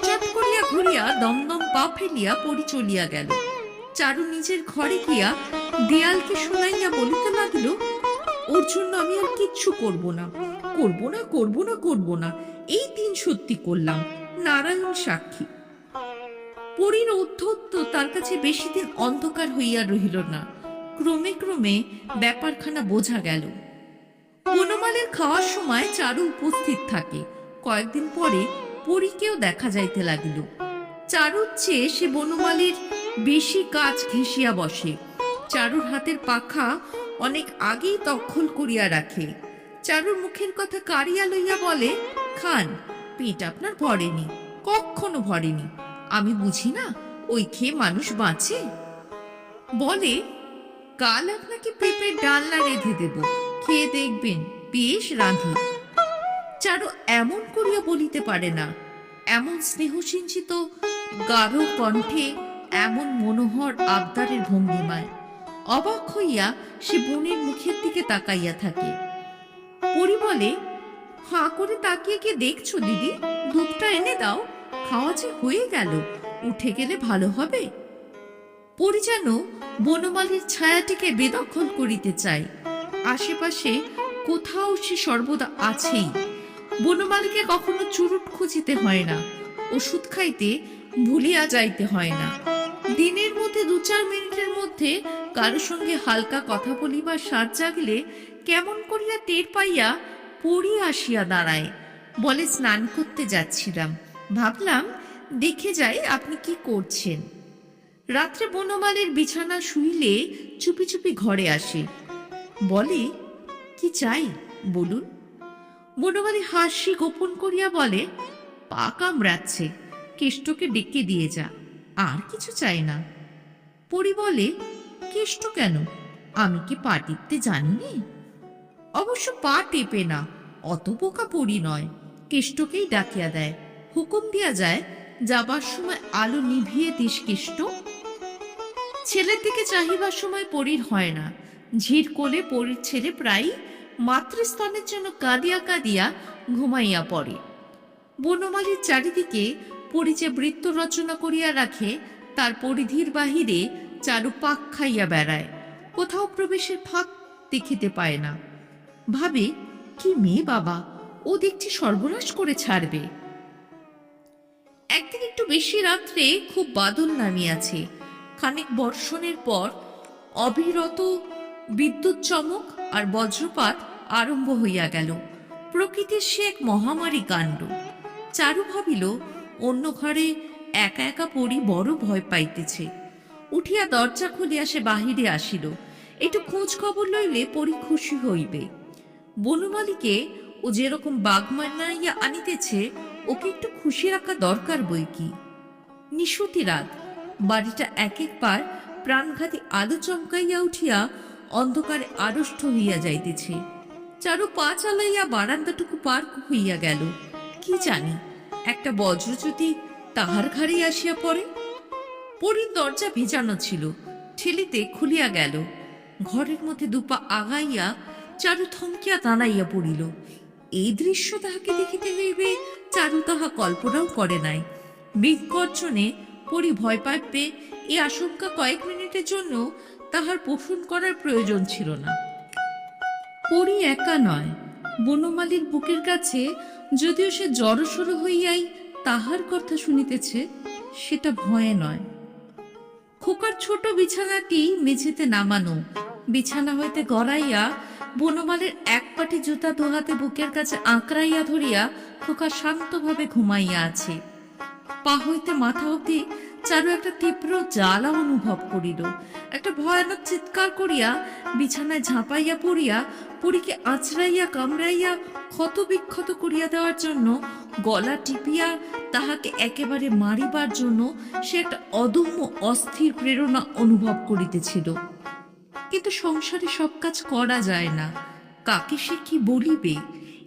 A: চট করিয়া ঘুরিয়া দমদম পা ফেলিয়া পড়ি চলিয়া গেল। চারু নিজের ঘরে গিয়া দেয়ালকে শোনাইয়া বলিতে লাগিল, ওর জন্য আমি আর কিচ্ছু করব না, করব না, করব না, করব না। এই 3 সত্যি করলাম, নারায়ণ সাক্ষী। পরীর অধ্যত্ত তার কাছে বেশি দিন অন্ধকার হইয়া রহিল না। ক্রমে ক্রমে ব্যাপারখানা বোঝা গেল। বনমালের খাওয়ার সময় চারু উপস্থিত থাকে। কয়েকদিন পরে পরীকেও দেখা যাইতে লাগিল। চারুর চেয়ে সে বনমালীর বেশি কাজ ঘেঁষিয়া বসে। চারুর হাতের পাখা অনেক আগেই দখল করিয়া রাখে। চারুর মুখের কথা কাড়িয়া লইয়া বলে, খান, পেট আপনার ভরেনি, কখনো ভরেনি। আমি বুঝি না ওই খেয়ে মানুষ বাঁচে? বলে, কাল আপনাকে পেঁপের ডালনা রেঁধে দেব, খেয়ে দেখবেন, বেশ রাঁধি। চারু এমন করিয়া বলিতে পারে না, এমন স্নেহসিঞ্চিত গাঢ় কণ্ঠে, এমন মনোহর আবদারের ভঙ্গিমায়। অবাক হইয়া সে বোনের মুখের দিকে তাকাইয়া থাকে। পরি বলে, হাঁ করে তাকিয়ে কি দেখছো দিদি? দুধটা এনে দাও, খাওয়া যে হয়ে গেল, উঠে গেলে ভালো হবে। পরি যেন বনমালীর ছায়াটিকে বেদখল করিতে চায়। আশেপাশে কোথাও সে সর্বদা আছেই। বনমালীকে কখনো চুরুট খুঁজিতে হয় না, ওষুধ খাইতে ভুলিয়া যাইতে হয় না। দিনের মধ্যে 2-4 মিনিটের মধ্যে কারো সঙ্গে হালকা কথা বলিবার সাজ জাগলে কেমন করিয়া টের পাইয়া পড়ি আসিয়া দাঁড়ায়, বলে স্নান করতে যাচ্ছিলাম, ভাবলাম দেখে যাই আপনি কি করছেন। রাত্রে বনমালীর বিছানা শুইলে চুপি চুপি ঘরে আসে, বলে কি চাই বলুন। বনমালী হাসি গোপন করিয়া বলে, পা কামড়াচ্ছে, কেষ্টকে ডেকে দিয়ে যা, আর কিছু চাই না। পরি বলে, কেষ্ট কেন, আমি কি পা টিপতে জানি নে? অবশ্য পা টেপে না, অত বোকা পরি নয়, কেষ্টকেই ডাকিয়া দেয়, হুকুম দিয়া যায়, যাবার সময় আলো নিভিয়ে দিস কেষ্ট। ছেলের দিকে চাহিবার সময় পরীর হয় না। ঝির কোলে পরীর ছেলে প্রায় মাতৃস্তনের জন্য কাঁদিয়া কাঁদিয়া ঘুমাইয়া পড়ে। বনমালীর চারিদিকে পরি যে বৃত্ত রচনা করিয়া রাখে, তার পরিধির বাহিরে চারু পাক খাইয়া বেড়ায়, কোথাও প্রবেশের ফাঁক দেখিতে পায় না। ভাবে, কি মেয়ে বাবা, ও দেখছি সর্বনাশ করে ছাড়বে। একদিন একটু বেশি রাত্রে খুব বাদল নামিয়াছে। খানিক বর্ষণের পর অবিরত বিদ্যুৎ চমক আর বজ্রপাত আরম্ভ হইয়া গেল। প্রকৃতির সে এক মহামারী কাণ্ড। চারু ভাবিল অন্য ঘরে একা একা পড়ি বড় ভয় পাইতেছে। উঠিয়া দরজা খুলিয়া সে বাহিরে আসিল, একটু খোঁজ খবর লইলে পরি খুশি হইবে। বনমালীকে ও যেরকম বাগ মানাইয়া আনিতেছে, ওকে একটু খুশি রাখা দরকার বই কি। নিশুতি রাত, বাড়িটা এক একবার প্রাণঘাতী আলো চমকাইয়া উঠিয়া অন্ধকারে আড়ষ্ট হইয়া যাইতেছে। চারু পা চালাইয়া বারান্দাটুকু পার হইয়া গেল, কি জানি একটা বজ্র যদি তাহার ঘাড়ে আসিয়া পড়ে। পরীর দরজা ভেজানো ছিল, ঠেলিতে খুলিয়া গেল। ঘরের মধ্যে দুপা আগাইয়া চারু থমকিয়া দাঁড়াইয়া পড়িল। এই দৃশ্য তাহাকে দেখিতে হইবে চারু তাহা কল্পনাও করে নাই। বিগর্জনে পরি ভয় পাইবে এ আশঙ্কা কয়েক মিনিটের জন্য তাহার পোষণ করার প্রয়োজন ছিল না। পরি একা নয়, বনমালীর বুকের কাছে যদিও সে জড়সড় হইয়াই তাহার কথা শুনিতেছে, সেটা ভয়ে নয়। খোকার ছোট বিছানাটি মেঝেতে নামানো, বিছানা হইতে গড়াইয়া বনমালীর এক পাটি জুতা দোহাতে বুকের কাছে আঁকড়াইয়া ধরিয়া খোকা শান্তভাবে ঘুমাইয়া আছে। পা হইতে মাথা অবধি চারু একটা তীব্র জ্বালা অনুভব করিল। একটা ভয়ানক চিৎকার করিয়া বিছানায় ঝাঁপাইয়া পড়িয়া পরীকে আঁচড়াইয়া কামড়াইয়া ক্ষত বিক্ষত করিয়া দেওয়ার জন্য, গলা টিপিয়া তাহাকে একেবারে মারিবার জন্য সে একটা অদম্য অস্থির প্রেরণা অনুভব করিতেছিল। কিন্তু সংসারে সব কাজ করা যায় না, কাকে সে কি বলিবে?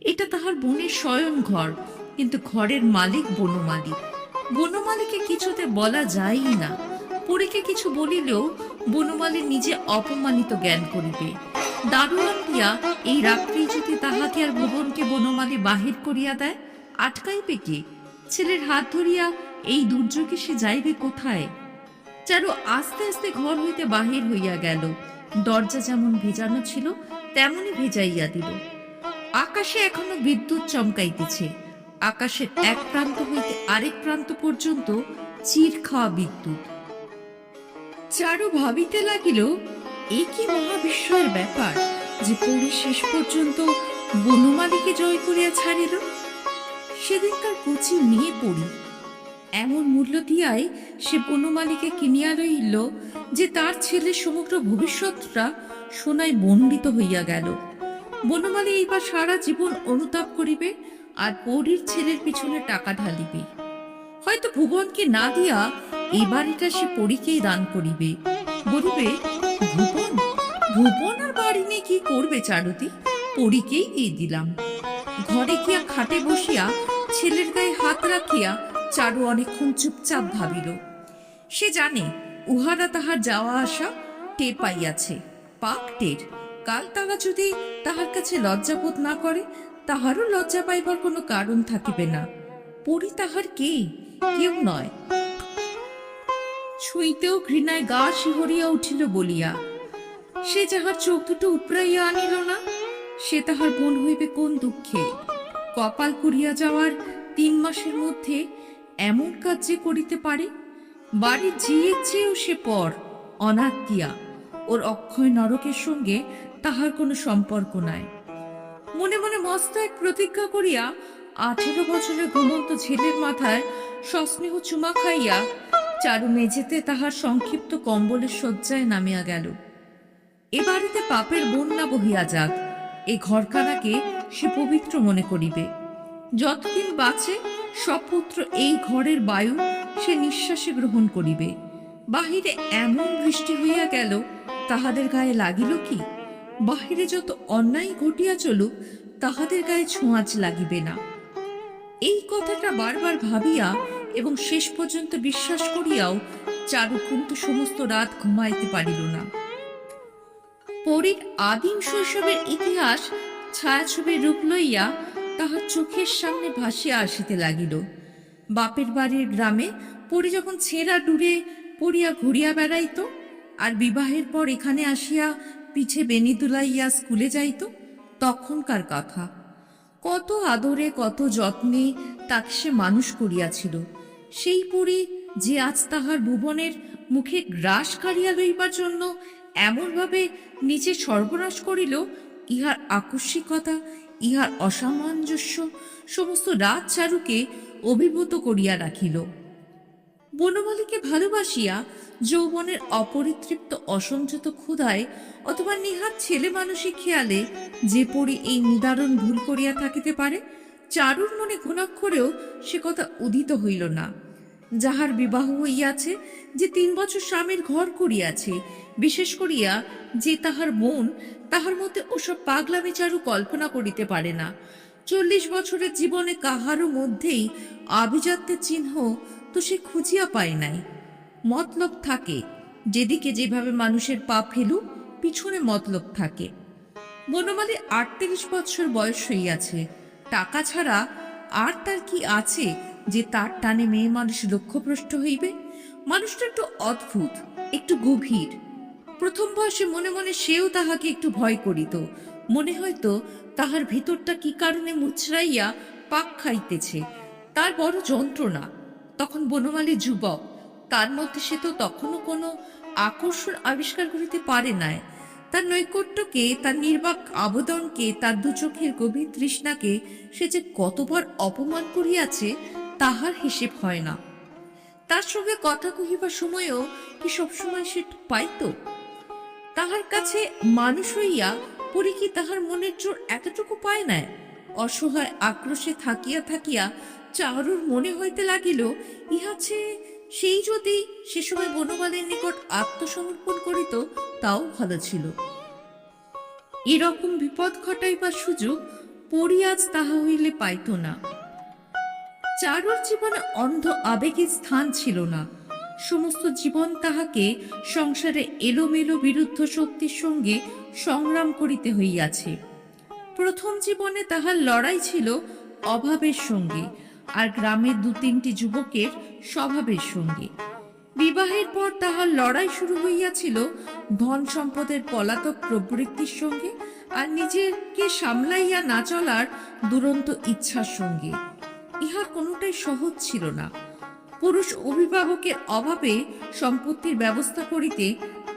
A: এটা তাহার বোনের শয়ন ঘর, কিন্তু ঘরের মালিক বনমালী। বনমালীকে কিছুতে বলা যায়ই না। পরীকে কিছু বলিলেও বনমালী নিজে অপমানিত জ্ঞান করিবে। দারোয়ান দিয়া এই রাত্রি যদি তাহাকে আর ভুবনকে বনমালী বাহির করিয়া দেয়, আটকাইবে কে? ছেলের হাত ধরিয়া এই দুর্যোগে সে যাইবে কোথায়? চারু আস্তে আস্তে ঘর হইতে বাহির হইয়া গেল। দরজা যেমন ভেজানো ছিল তেমনই ভেজাইয়া দিল। আকাশে এখনো বিদ্যুৎ চমকাইতেছে। আকাশের এক প্রান্ত হইতে আরেক প্রান্ত পর্যন্ত চির খাওয়া বিদ্যুৎ। চারু ভাবিতে লাগিল, এ কি মহাবিস্ময়ের ব্যাপার যে পরি শেষ পর্যন্ত বনমালীকে জয় করিয়া ছাড়িল। সেদিনকার কচি মেয়ে পরি, এমন মূল্য দিয়াই সে বনমালীকে কিনিয়া লইল যে তার ছেলের সমগ্র ভবিষ্যৎটা সোনায় বন্ডিত হইয়া গেল। বনমালী এইবার সারা জীবন অনুতাপ করিবে আর পরীর ছেলের পিছনে টাকা ঢালিবে। হয়তো ভুবনকে না দিয়া এই বাড়িটা সে পরীকেই দান করিবে। বলিবে, ভুবন ভুবন আর বাড়ি নিয়ে কি করবে চারুতি, পরীকেই দিয়ে দিলাম। ঘরে গিয়া খাটে বসিয়া ছেলের গায়ে হাত রাখিয়া চারু অনেকক্ষণ চুপচাপ ভাবিল। সে জানে উহারা তাহার যাওয়া আসা টের পাইয়াছে, পাক টের। কাল তারা যদি তাহার কাছে লজ্জাবোধ না করে, তাহারও লজ্জা পাইবার কোনো কারণ থাকিবে না। পরি তাহার কে? কেউ নয়। ছুঁইতেও ঘৃণায় গা শিহরিয়া উঠিল বলিয়া। সে যাহার চোখ দুটো উপড়াইয়া আনিল না, সে তাহার বোন হইবে কোন দুঃখে। কপাল পুড়িয়া যাওয়ার 3 মাসের মধ্যে এমন কাজ যে করিতে পারে। বাড়ির ঝিয়ের চেয়েও সে পর, অনাত্মীয়া। ওর অক্ষয় নরকের সঙ্গে তাহার কোনো সম্পর্ক নাই। মনে মনে মস্ত এক প্রতিজ্ঞা করিয়া 18 বছরের ঘুমন্ত ছেলের মাথায় সস্নেহ চুমা খাইয়া চারু মেঝেতে তাহার সংক্ষিপ্ত কম্বলের শয্যায় নামিয়া গেল। এ বাড়িতে পাপের বন্যা বহিয়া যাক, এ ঘরখানাকে সে পবিত্র মনে করিবে। যতদিন বাঁচে সপুত্র এই ঘরের বায়ু সে নিঃশ্বাসে গ্রহণ করিবে। বাহিরে এমন বৃষ্টি হইয়া গেল, তাহাদের গায়ে লাগিল কি? বাহিরে যত অন্যায় ঘটিয়া চলুক, তাহাদের গায়ে ছোঁয়াচ লাগিবে না। এই কথাটা বারবার ভাবিয়া এবং শেষ পর্যন্ত বিশ্বাস করিয়াও চারু কিন্তু সমস্ত রাত ঘুমাইতে পারিল না। পরীর আদিম শৈশবের ইতিহাস ছায়াছবির রূপ লইয়া তাহার চোখের সামনে ভাসিয়া আসিতে লাগিল। বাপের বাড়ির গ্রামে পরী যখন ছেঁড়া ডুরে পড়িয়া ঘুরিয়া বেড়াইত, আর বিবাহের পর এখানে আসিয়া পিঠে বেনি দুলাইয়া স্কুলে যাইত, তখনকার কথা। কত আদরে কত যত্নে তাকে সে মানুষ করিয়াছিল। সেই পরী যে আজ তাহার ভুবনের মুখে গ্রাস কাড়িয়া লইবার জন্য এমনভাবে নিজে সর্বনাশ করিল, ইহার আকস্মিকতা, ইহার অসামঞ্জস্য সমস্ত রাত চারুকে অভিভূত করিয়া রাখিল। বনমালীকে ভালোবাসিয়া যৌবনের অপরিতৃপ্ত অসংযত ক্ষুধায় অথবা নিহাত ছেলে মানসিক খেয়ালে যে পরি এই নিদারুণ ভুল করিয়া থাকিতে পারে, চারুর মনে ঘুণাক্ষরেও সে কথা উদিত হইল না। যাহার বিবাহ হইয়াছে, যে 3 বছর স্বামীর ঘর করিয়াছে, বিশেষ করিয়া যে তাহার বোন, তাহার মধ্যে ওসব পাগলামি চারু কল্পনা করিতে পারে না। 40 বছরের জীবনে কাহারও মধ্যেই আভিজাত্যের চিহ্ন তো সে খুঁজিয়া পায় নাই। মতলব থাকে, যেদিকে যেভাবে মানুষের পা ফেলুক পিছনে মতলব থাকে। বনমালী 38 বছর বয়স হইয়াছে, টাকা ছাড়া আর তার কি আছে যে তার টানে মেয়ে মানুষ লক্ষ্যভ্রষ্ট হইবে? মানুষটা একটু অদ্ভুত, একটু গভীর। প্রথম বয়সে মনে মনে সেও তাহাকে একটু ভয় করিত। মনে হয়তো তাহার ভিতরটা কি কারণে মুচড়াইয়া পাক খাইতেছে, তার বড় যন্ত্রণা। তখন বনমালী যুবক, তার মধ্যে সে তো তখনও কোনো আকর্ষণ আবিষ্কার করিতে পারে নাই। তার নৈকট্যকে, তার নির্বাক আবেদনকে, তার দু চোখের গভীর তৃষ্ণাকে সে যে কতবার অপমান করিয়াছে, তাহার হিসেব হয় না। তার সঙ্গে কথা কহিবার সময়ও কি সবসময় সে পাইত? তাহার কাছে মানুষ হইয়া পরি কি তাহার মনের জোর এতটুকু পায় না? অসহায় আক্রোশে থাকিয়া থাকিয়া চারুর মনে হইতে লাগিল, ইহাছে সেই যদি সে সময় বনমালীর নিকট আত্মসমর্পণ করিত, তাও ভালো ছিল। এরকম বিপদ ঘটাইবার সুযোগ পরি আজ তাহা হইলে পাইত না। চারুর জীবনে অন্ধ আবেগের স্থান ছিল না। সমস্ত জীবন তাহাকে সংসারে এলোমেলো বিরুদ্ধ শক্তির সঙ্গে সংগ্রাম করিতে হইয়াছে। প্রথম জীবনে তাহার লড়াই ছিল অভাবের সঙ্গে, আর গ্রামের 2-3টি যুবকের স্বভাবের সঙ্গে। বিবাহের পর তাহার লড়াই শুরু হইয়াছিল ধন সম্পদের পলাতক প্রবৃত্তির সঙ্গে, আর নিজেকে সামলাইয়া না চলার দুরন্ত ইচ্ছার সঙ্গে। ইহার কোনোটাই সহজ ছিল না। পুরুষ অভিভাবকের অভাবে সম্পত্তির ব্যবস্থা করিতে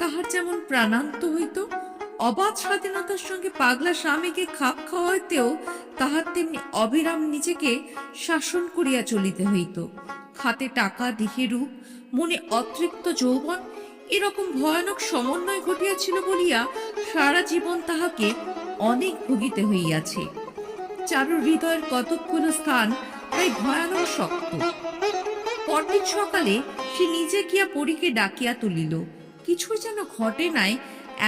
A: তাহার যেমন প্রাণান্ত হইত, অবাধ স্বাধীনতার সঙ্গে পাগলা স্বামীকে খাপ খাওয়াইতেও তাহার তেমনি অবিরাম নিজেকে শাসন করিয়া চলিতে হইত। হাতে টাকা, দেহে রূপ, মনে অতৃপ্ত যৌবন, এরকম ভয়ানক সমন্বয় ঘটিয়াছিল বলিয়া সারা জীবন তাহাকে অনেক ভুগিতে হইয়াছে। চারুর হৃদয়ের কতকগুলো স্থান তাই ভয়ানক শক্ত। পরদিন সকালে সে নিজে গিয়া পরীকে ডাকিয়া তুলিল। কিছুই যেন ঘটে নাই,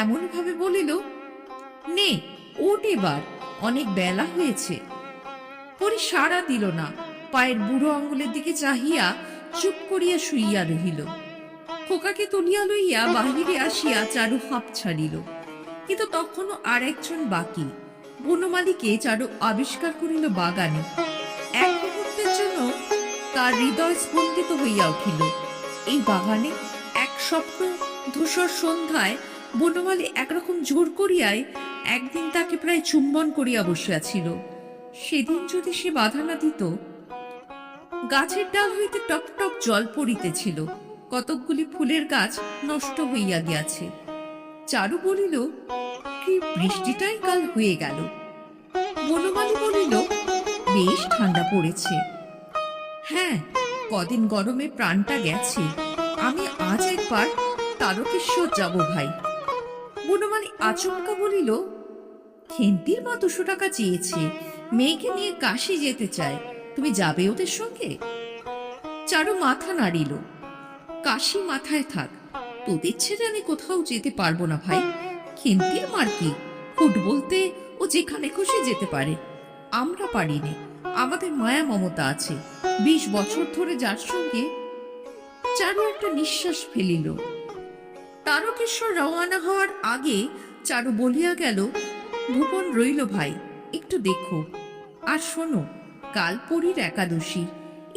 A: এমন ভাবে বলিল, নে ওঠ, এবার অনেক বেলা হয়েছে। পরী সাড়া দিল না, পায়ের বুড়ো আঙ্গুলের দিকে চাহিয়া চুপ করিয়া শুইয়া রহিল। খোকাকে তুলিয়া লইয়া বাহিরে আসিয়া চারু হাঁপ ছাড়িল। কিন্তু তখনও আর একজন বাকি। বনমালীকে চারু আবিষ্কার করিল বাগানে। এক মুহূর্তের জন্য তার হৃদয় স্পন্দিত হইয়া উঠিল। এই বাগানে এক স্বপ্ন ধূসর সন্ধ্যায় বনমালী একরকম জোর করিয়ায় একদিন তাকে প্রায় চুম্বন করিয়া বসিয়াছিল। সেদিন যদি সে বাধা না দিত। গাছের ডাল হইতে টপ টপ জল পড়িতেছিল, কতকগুলি ফুলের গাছ নষ্ট হইয়া গিয়াছে। চারু বলিল, কি বৃষ্টিটাই কাল হয়ে গেল। বনমালী বলিল, বেশ ঠান্ডা পড়েছে। হ্যাঁ, কদিন গরমে প্রাণটা গেছে। আমি আজ একবার তারকেশ্বর যাব ভাই। বনমালী আচমকা বলিল, খেন্তির মা 200 টাকা চেয়েছে, মেয়েকে নিয়ে কাশি যেতে চায়, তুমি যাবে ওদের সঙ্গে? চারু মাথা নাড়িল। কাশি মাথায় থাক, তোদের ছেড়ে আমি কোথাও যেতে পারবো না ভাই। খেন্তির মার কি, হুট বলতে ও যেখানে খুশি যেতে পারে, আমরা পারিনি। আমাদের মায়া মমতা আছে, 20 বছর ধরে যার সঙ্গে। চারু একটা নিঃশ্বাস ফেলিল। তারকেশ্বর রওয়ানা হওয়ার আগে চারু বলিয়া গেল, ভুবন রইল ভাই, একটু দেখো। আর শোনো, কাল পরীর একাদশী,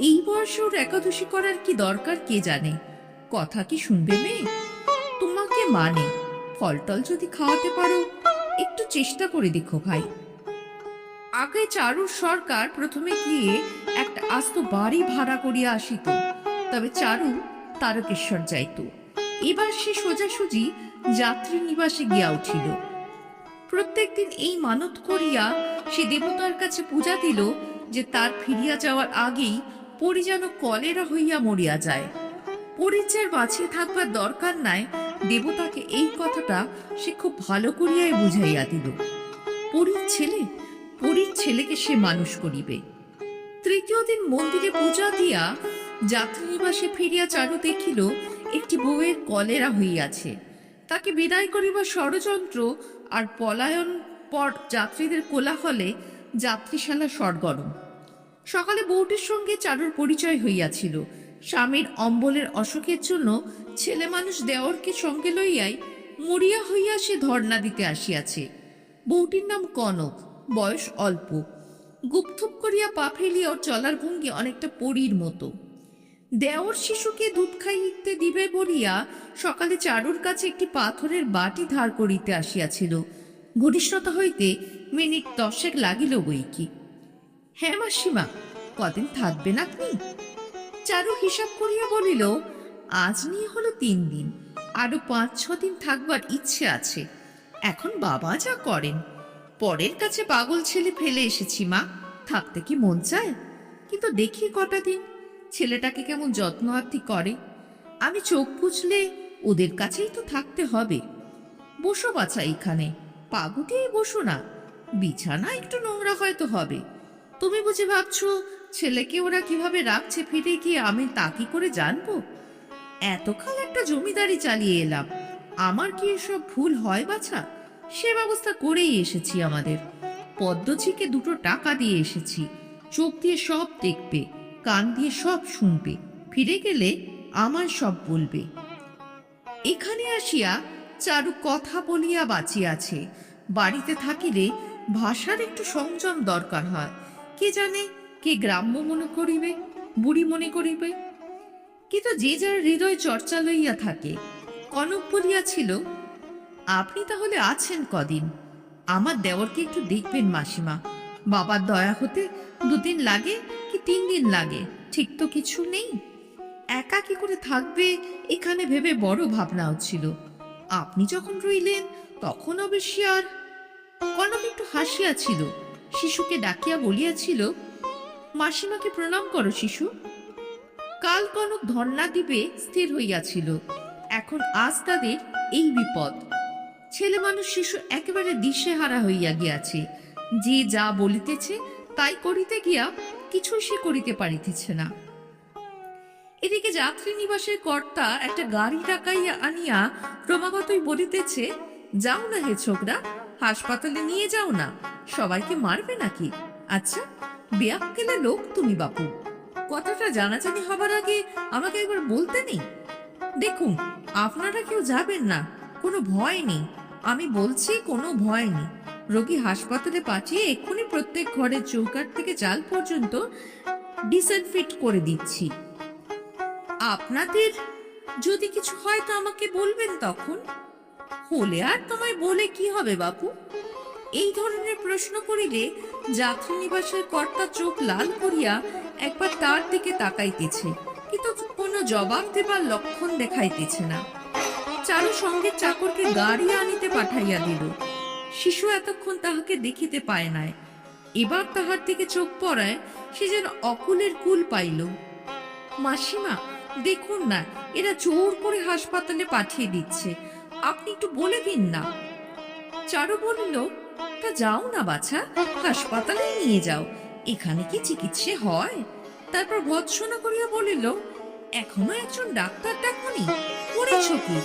A: এই বয়সে ওর একাদশী করার কি দরকার কে জানে। কথা কি শুনবে মেয়ে? তোমাকে মানে, ফলটল যদি খাওয়াতে পারো, একটু চেষ্টা করে দেখো ভাই। আগে চারুর সরকার প্রথমে গিয়ে একটা আস্ত বাড়ি ভাড়া করিয়া আসিত, তবে চারু তারকেশ্বর যাইত। এবার সে সোজাসুজি যাত্রী নিবাসে গিয়া উঠিল। প্রত্যেকদিন এই মানত করিয়া সে দেবতার কাছে পূজা দিল যে তার ফিরিয়া যাওয়ার আগেই পরি যেন কলেরা হইয়া মরিয়া যায়। পরিচয় বাঁচিয়ে থাকবার দরকার নাই, দেবতাকে এই কথাটা সে খুব ভালো করিয়াই বুঝাইয়া দিল। পরীর ছেলেকে সে মানুষ করিবে। তৃতীয় দিন মন্দিরে পূজা দিয়া যাত্রীনিবাসে ফিরিয়া চারু দেখিল একটি বউয়ের কলেরা হইয়াছে। তাকে বিদায় করিবার ষড়যন্ত্র আর পলায়ন পর যাত্রীদের কোলাহলে যাত্রীশালা সরগরম। সকালে বউটির সঙ্গে চারুর পরিচয় হইয়াছিল। স্বামীর অম্বলের অসুখের জন্য ছেলে মানুষ দেওরকে সঙ্গে লইয়াই মরিয়া হইয়া সে ধর্ণা দিতে আসিয়াছে। বউটির নাম কনক, বয়স অল্প, গুপথুপ করিয়া পা ফেলিয়া ওর চলার ভঙ্গি অনেকটা পরীর মতো। দেওর শিশুকে দুধ খাইতে দিবে বলিয়া সকালে চারুর কাছে একটি পাথরের বাটি ধার করিতে আসিয়াছিল। ঘনিষ্ঠতা হইতে মিনিট 10 লাগিল বই কি। হ্যাঁ মাসিমা, কদিন থাকবেন আপনি? চারু হিসাব করিয়া বলিল, আজ নিয়ে হলো 3 দিন, আরো 5-6 দিন থাকবার ইচ্ছে আছে। এখন বাবা যা করেন, পরের কাছে পাগল ছেলে ফেলে এসেছি মা, থাকতে কি মন চায়? কিন্তু দেখি কটা দিন ছেলেটাকে কেমন যত্ন আত্তি করে। আমি চোখ বুঝলে ওদের কাছেই তো থাকতে হবে। বসো বাছা, এখানে পা গুটিয়ে বসো না, বিছানা একটু নোংরা হয়তো হবে। তুমি বুঝে ভাবছো ছেলেকে ওরা কিভাবে রাখছে, ফিরে গিয়ে আমি তা কি করে জানবো? এতকাল একটা জমিদারি চালিয়ে এলাম, আমার কি এসব ভুল হয় বাছা? সে ব্যবস্থা করেই এসেছি আমাদের। পদ্মজিকে 2 টাকা দিয়ে এসেছি, চোখ দিয়ে সব দেখবে, কান দিয়ে সব শুনবে, ফিরে গেলে আমার সব বলবে। এখানে আসিয়া চারু কথা বলিয়া বাঁচিয়াছে। বাড়িতে থাকিলে ভাষার একটু সংযম দরকার হয়। কে জানে কে গ্রাম্য মনে করিবে, বুড়ি মনে করিবে। কিন্তু যে যার হৃদয় চর্চা লইয়া থাকে। কনক বলিয়াছিল, আপনি তাহলে আছেন কদিন? আমার দেওরকে একটু দেখবেন মাসিমা, বাবার দয়া হতে 2 দিন লাগে কি 3 দিন লাগে, ঠিক তো কিছু নেই। একা কি করে থাকবে এখানে ভেবে বড় ভাবনা হচ্ছিল। আপনি যখন রইলেন তখন অবশ্য আর। কনক একটু হাসিয়াছিল, শিশুকে ডাকিয়া বলিয়াছিল, মাসিমাকে প্রণাম করো শিশু। কাল কনক ধর্ণা দিবে স্থির হইয়াছিল, এখন আজ তাদের এই বিপদ। ছেলে মানুষ শিশু একেবারে দিশেহারা হইয়া গিয়াছে। যে যা বলিতেছে তাই করিতে গিয়া কিছুই সে করিতে পারিতেছে না। এদিকে যাত্রী নিবাসের কর্তা একটা গাড়ি ডাকাইয়া আনিয়া ক্রমাগতই বলিতেছে, যাও না হে ছোকরা, হাসপাতালে নিয়ে যাও না, সবাইকে মারবে নাকি? আচ্ছা, বেয়াক্কেলে লোক তুমি বাপু, কথাটা জানাজানি হবার আগে আমাকে একবার বলতে নেই? দেখুন, আপনারা কেউ যাবেন না, কোনো ভয় নেই, আমি বলছি কোনো ভয় নেই। রোগী হাসপাতালে পাঠিয়ে এক্ষুনি প্রত্যেক ঘরের চৌকাঠ থেকে চাল পর্যন্ত ডিসইনফেক্ট করে দিচ্ছি। আপনাদের যদি কিছু হয় তো আমাকে বলবেন তখন। হলে আর তোমায় বলে কি হবে বাপু? এই ধরনের প্রশ্ন করিলে যাত্রী নিবাসের কর্তা চোখ লাল করিয়া একবার তার দিকে তাকাইতেছে, কিন্তু কোনো জবাব দেবার লক্ষণ দেখাইতেছে না। চারু সঙ্গে চাকরকে গাড়ি আনিতে পাঠাইয়া দিল। শিশু এতক্ষণ তাহাকে দেখিতে পায় নাই, এবার তাহার দিকে চোখ পড়ায় সে যেন অকুলের কুল পাইল। মাসিমা, দেখুন না, এরা জোর করে হাসপাতালে পাঠিয়ে দিচ্ছে, আপনি একটু বলে দিন না। চারু বলিল, তা যাও না বাছা, হাসপাতালে নিয়ে যাও, এখানে কি চিকিৎসা হয়? তারপর ভৎসনা করিয়া বলিল, এখনো একজন ডাক্তার দেখনি? করেছ কি?